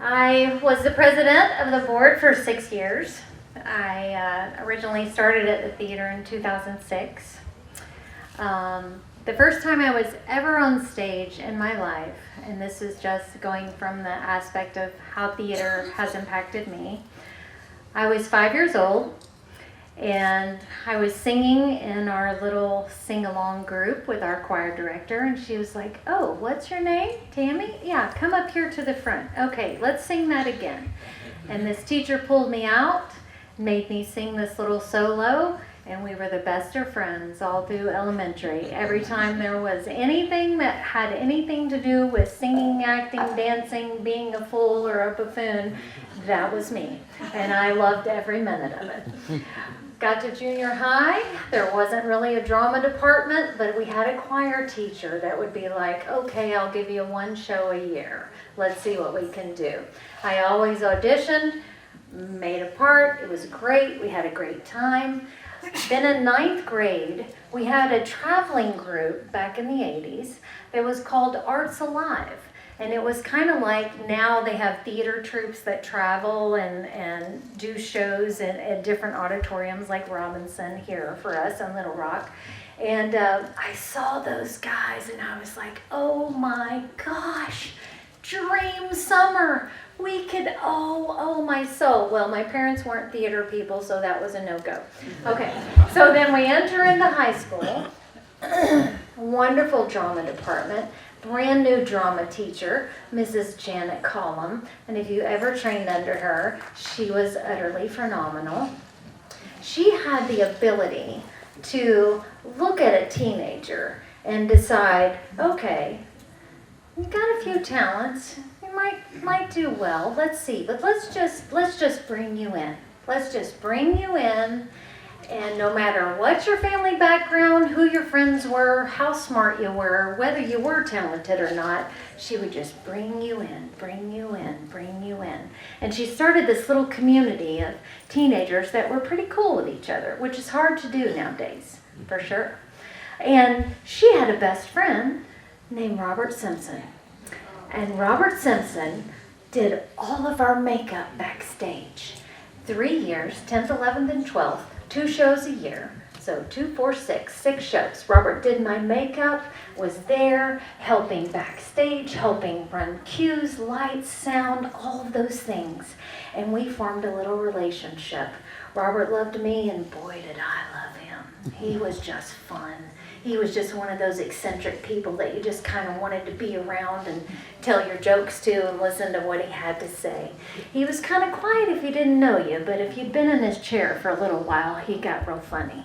D: I was the president of the board for 6 years. I originally started at the theater in 2006. The first time I was ever on stage in my life, and this is just going from the aspect of how theater has impacted me, I was 5 years old, and I was singing in our little sing-along group with our choir director, and she was like, oh, what's your name? Tammy? Yeah, come up here to the front. Okay, let's sing that again. And this teacher pulled me out, made me sing this little solo, and we were the best of friends all through elementary. Every time there was anything that had anything to do with singing, acting, dancing, being a fool or a buffoon, that was me. And I loved every minute of it. Got to junior high, there wasn't really a drama department, but we had a choir teacher that would be like, okay, I'll give you one show a year. Let's see what we can do. I always auditioned, made a part, it was great, we had a great time. Then in 9th grade, we had a traveling group back in the 80s that was called Arts Alive. And it was kind of like now they have theater troupes that travel and do shows at different auditoriums like Robinson here for us in Little Rock. And I saw those guys and I was like, oh my gosh, dream summer. We could, oh my soul. Well, my parents weren't theater people, so that was a no-go. Okay, so then we enter into high school. Wonderful drama department. brand new drama teacher, Mrs. Janet Collum, and if you ever trained under her, she was utterly phenomenal. She had the ability to look at a teenager and decide, okay, you got a few talents, you might do well, let's see, but let's just bring you in. Let's just bring you in, and no matter what your family background, who your friends were, how smart you were, whether you were talented or not, she would just bring you in, bring you in, bring you in. And she started this little community of teenagers that were pretty cool with each other, which is hard to do nowadays, for sure. And she had a best friend named Robert Simpson. And Robert Simpson did all of our makeup backstage. 3 years, 10th, 11th, and 12th, 2 shows a year. So 2, 4, 6 shows. Robert did my makeup, was there, helping backstage, helping run cues, lights, sound, all of those things. And we formed a little relationship. Robert loved me, and boy, did I love him. He was just fun. He was just one of those eccentric people that you just kind of wanted to be around and tell your jokes to and listen to what he had to say. He was kind of quiet if he didn't know you, but if you'd been in his chair for a little while, he got real funny.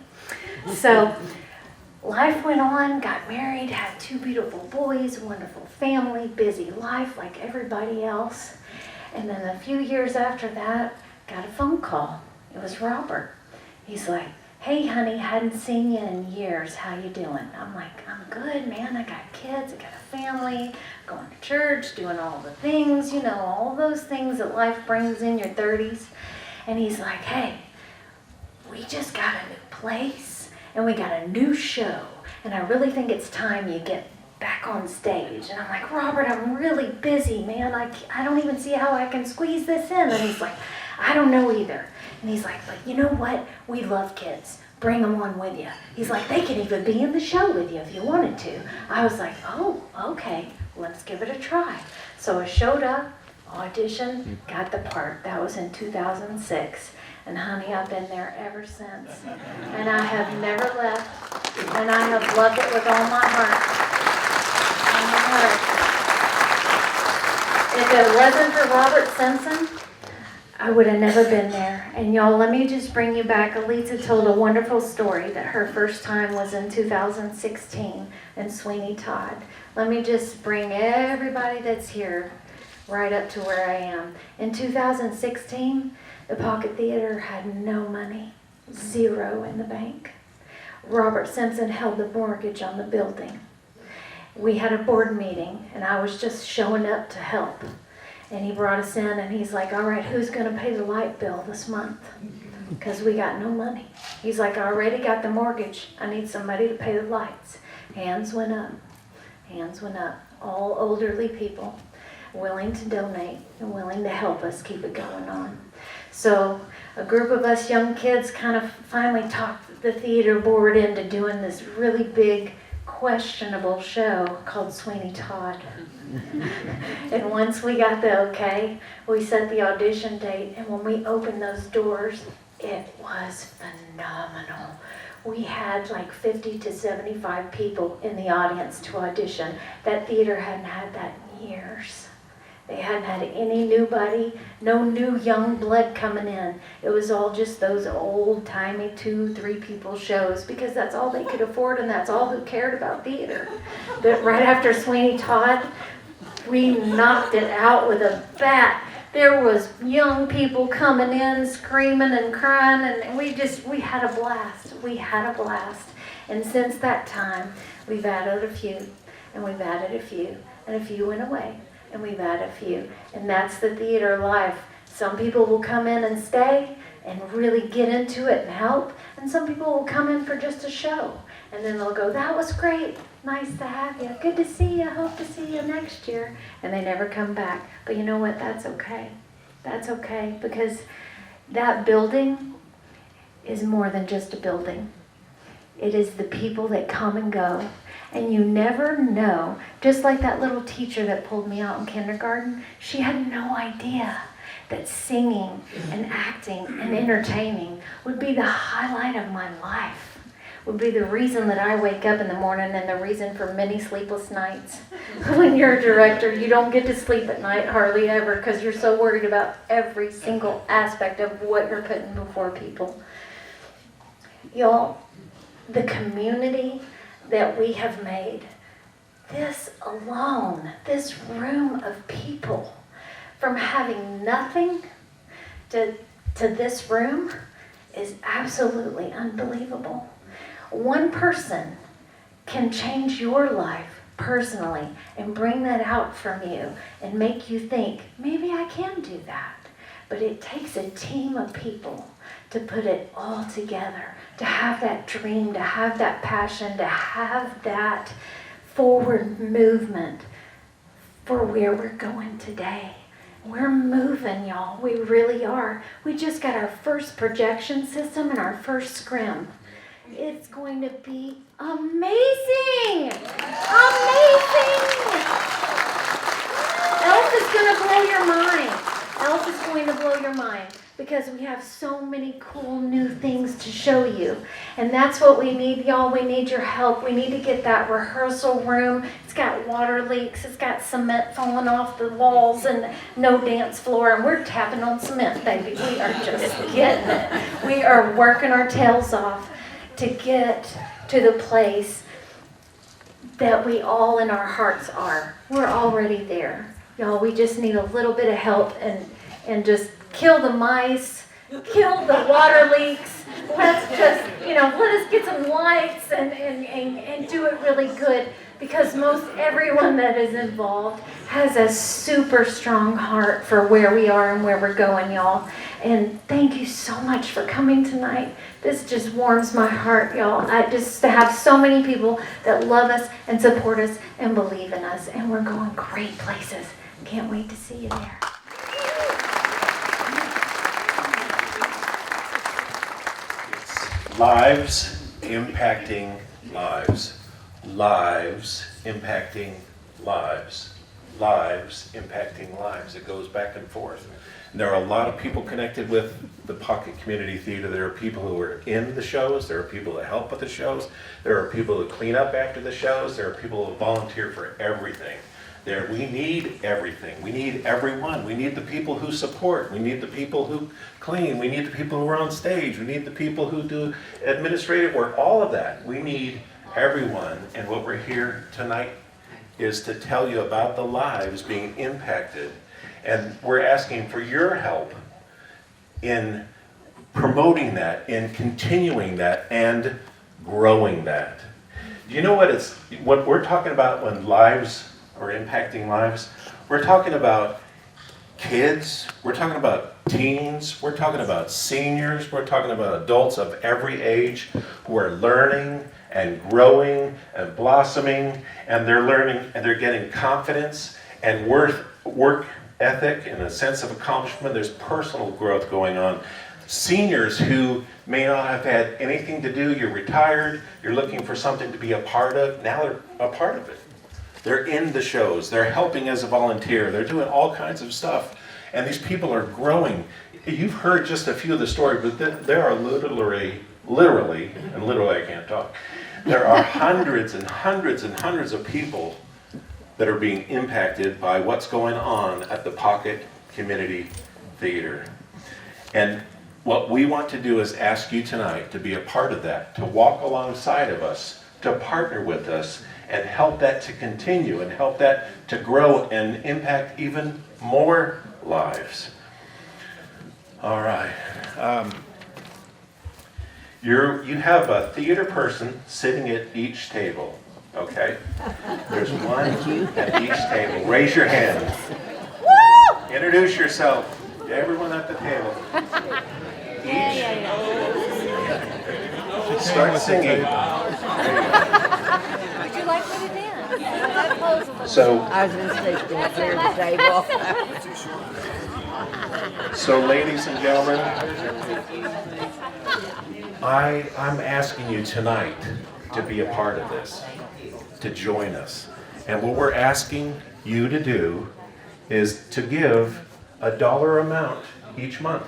D: So life went on, got married, had 2 beautiful boys, wonderful family, busy life like everybody else. And then a few years after that, got a phone call. It was Robert. He's like, "Hey, honey, hadn't seen you in years. How you doing?" I'm like, "I'm good, man. I got kids, I got a family, going to church, doing all the things, you know, all those things that life brings in your 30s. And he's like, "Hey, we just got a new place, and we got a new show, and I really think it's time you get back on stage." And I'm like, "Robert, I'm really busy, man. I don't even see how I can squeeze this in." And he's like, "I don't know either." And he's like, "But you know what? We love kids. Bring them on with you." He's like, "They can even be in the show with you if you wanted to." I was like, "Oh, okay, let's give it a try." So I showed up, auditioned, got the part. That was in 2006. And honey, I've been there ever since. And I have never left. And I have loved it with all my heart. All my heart. If it wasn't for Robert Simpson, I would have never been there. And y'all, let me just bring you back. Elisa told a wonderful story that her first time was in 2016 in Sweeney Todd. Let me just bring everybody that's here right up to where I am. In 2016, the Pocket Theater had no money, 0 in the bank. Robert Simpson held the mortgage on the building. We had a board meeting, and I was just showing up to help. And he brought us in, and he's like, "All right, who's going to pay the light bill this month? Because we got no money." He's like, "I already got the mortgage. I need somebody to pay the lights." Hands went up. Hands went up. All elderly people willing to donate and willing to help us keep it going on. So a group of us young kids kind of finally talked the theater board into doing this really big, questionable show called Sweeney Todd. And once we got the okay, we set the audition date, and when we opened those doors, it was phenomenal. We had like 50 to 75 people in the audience to audition. That theater hadn't had that in years. They hadn't had any newbody, no new young blood coming in. It was all just those old-timey 2-3 people shows, because that's all they could afford, and that's all who cared about theater. But right after Sweeney Todd, we knocked it out with a bat. There was young people coming in, screaming and crying, and we had a blast. We had a blast. And since that time, we've added a few, and we've added a few, and a few went away, and we've added a few. And that's the theater life. Some people will come in and stay and really get into it and help, and some people will come in for just a show. And then they'll go, "That was great. Nice to have you. Good to see you. Hope to see you next year." And they never come back. But you know what? That's okay. That's okay, because that building is more than just a building. It is the people that come and go. And you never know. Just like that little teacher that pulled me out in kindergarten, she had no idea that singing and acting and entertaining would be the highlight of my life. would be the reason that I wake up in the morning and the reason for many sleepless nights. When you're a director, you don't get to sleep at night hardly ever because you're so worried about every single aspect of what you're putting before people. Y'all, the community that we have made, this alone, this room of people, from having nothing to this room is absolutely unbelievable. One person can change your life personally and bring that out from you and make you think, maybe I can do that. But it takes a team of people to put it all together, to have that dream, to have that passion, to have that forward movement for where we're going today. We're moving, y'all. We really are. We just got our first projection system and our first scrim. It's going to be amazing! Amazing! Elf is going to blow your mind. Elf is going to blow your mind because we have so many cool new things to show you. And that's what we need, y'all. We need your help. We need to get that rehearsal room. It's got water leaks. It's got cement falling off the walls and no dance floor. And we're tapping on cement, baby. We are just getting it. We are working our tails off to get to the place that we all in our hearts are. We're already there. Y'all, we just need a little bit of help and just kill the mice, kill the water leaks. Let's just, let us get some lights and do it really good, because most everyone that is involved has a super strong heart for where we are and where we're going, y'all. And thank you so much for coming tonight. This just warms my heart, y'all. Just to have so many people that love us and support us and believe in us, and we're going great places. Can't wait to see you there.
G: Lives impacting lives. Lives impacting lives. Lives impacting lives. It goes back and forth. And there are a lot of people connected with the Pocket Community Theater. There are people who are in the shows. There are people that help with the shows. There are people who clean up after the shows. There are people who volunteer for everything. We need everything. We need everyone. We need the people who support. We need the people who clean. We need the people who are on stage. We need the people who do administrative work. All of that. We need everyone. And what we're here tonight is to tell you about the lives being impacted. And we're asking for your help in promoting that, in continuing that, and growing that. Do you know what we're talking about when lives or impacting lives? We're talking about kids, we're talking about teens, we're talking about seniors, we're talking about adults of every age who are learning and growing and blossoming, and they're learning and they're getting confidence and work ethic and a sense of accomplishment. There's personal growth going on. Seniors who may not have had anything to do, you're retired, you're looking for something to be a part of, now they're a part of it. They're in the shows, they're helping as a volunteer, they're doing all kinds of stuff. And these people are growing. You've heard just a few of the stories, but there are literally I can't talk. There are hundreds and hundreds and hundreds of people that are being impacted by what's going on at the Pocket Community Theater. And what we want to do is ask you tonight to be a part of that, to walk alongside of us, to partner with us, and help that to continue and help that to grow and impact even more lives. All right. You have a theater person sitting at each table, okay? There's one at each table. Raise your hand. Woo! Introduce yourself to everyone at the table. Start singing.
C: Would you like me to dance?
G: So,
C: I was going to say, clear the table.
G: So, ladies and gentlemen, I'm asking you tonight to be a part of this, to join us. And what we're asking you to do is to give $1 amount each month.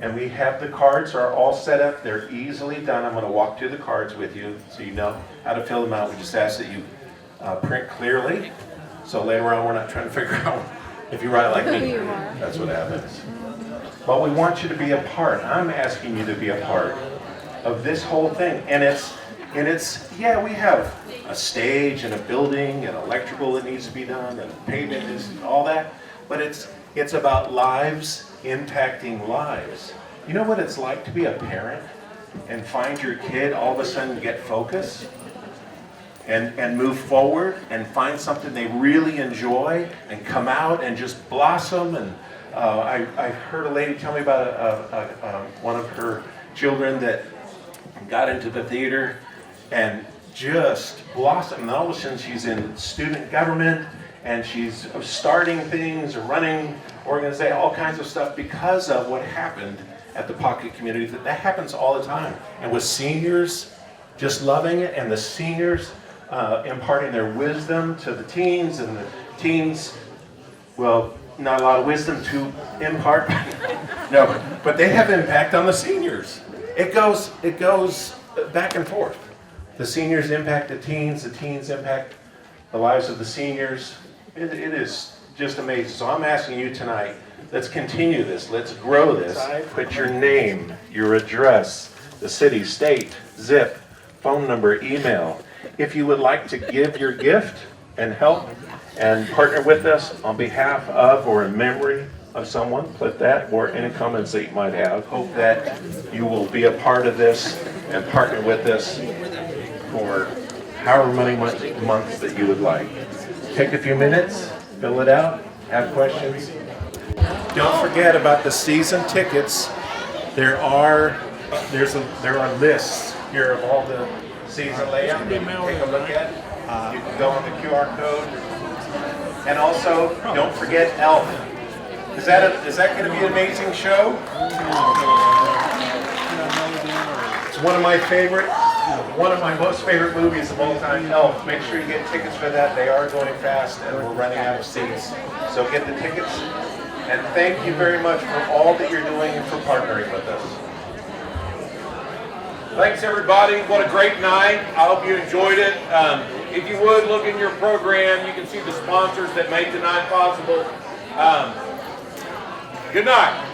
K: And we have the cards are all set up. They're easily done. I'm going to walk through the cards with you so you know how to fill them out. We just ask that you print clearly. So later on, we're not trying to figure out if you write like me. That's what happens. But we want you to be a part. I'm asking you to be a part of this whole thing. And it's yeah, we have a stage and a building and electrical that needs to be done and pavement is all that. But it's about lives impacting lives. You know what it's like to be a parent and find your kid all of a sudden get focused and move forward and find something they really enjoy and come out and just blossom. And I heard a lady tell me about one of her children that got into the theater and just blossomed. And all of a sudden she's in student government and she's starting things or running organizations, all kinds of stuff because of what happened at the Pocket community. That happens all the time. And with seniors just loving it and the seniors imparting their wisdom to the teens and the teens, well, not a lot of wisdom to impart. No, but they have impact on the seniors. It goes back and forth. The seniors impact the teens impact the lives of the seniors. It is just amazing. So I'm asking you tonight, let's continue this. Let's grow this. Put your name, your address, the city, state, zip, phone number, email. If you would like to give your gift and help and partner with us on behalf of or in memory of someone, put that or any comments that you might have. Hope that you will be a part of this and partner with us for however many months that you would like. Take a few minutes, fill it out, have questions. Don't forget about the season tickets. There are lists here of all the season layout. You can take a look at. You can go on the QR code. And also, don't forget Elf. Is that going to be an amazing show? It's one of my most favorite movies of all time, Elf. Make sure you get tickets for that. They are going fast and we're running out of seats. So get the tickets. And thank you very much for all that you're doing and for partnering with us.
M: Thanks, everybody. What a great night. I hope you enjoyed it. If you would, look in your program. You can see the sponsors that made tonight possible. Good night.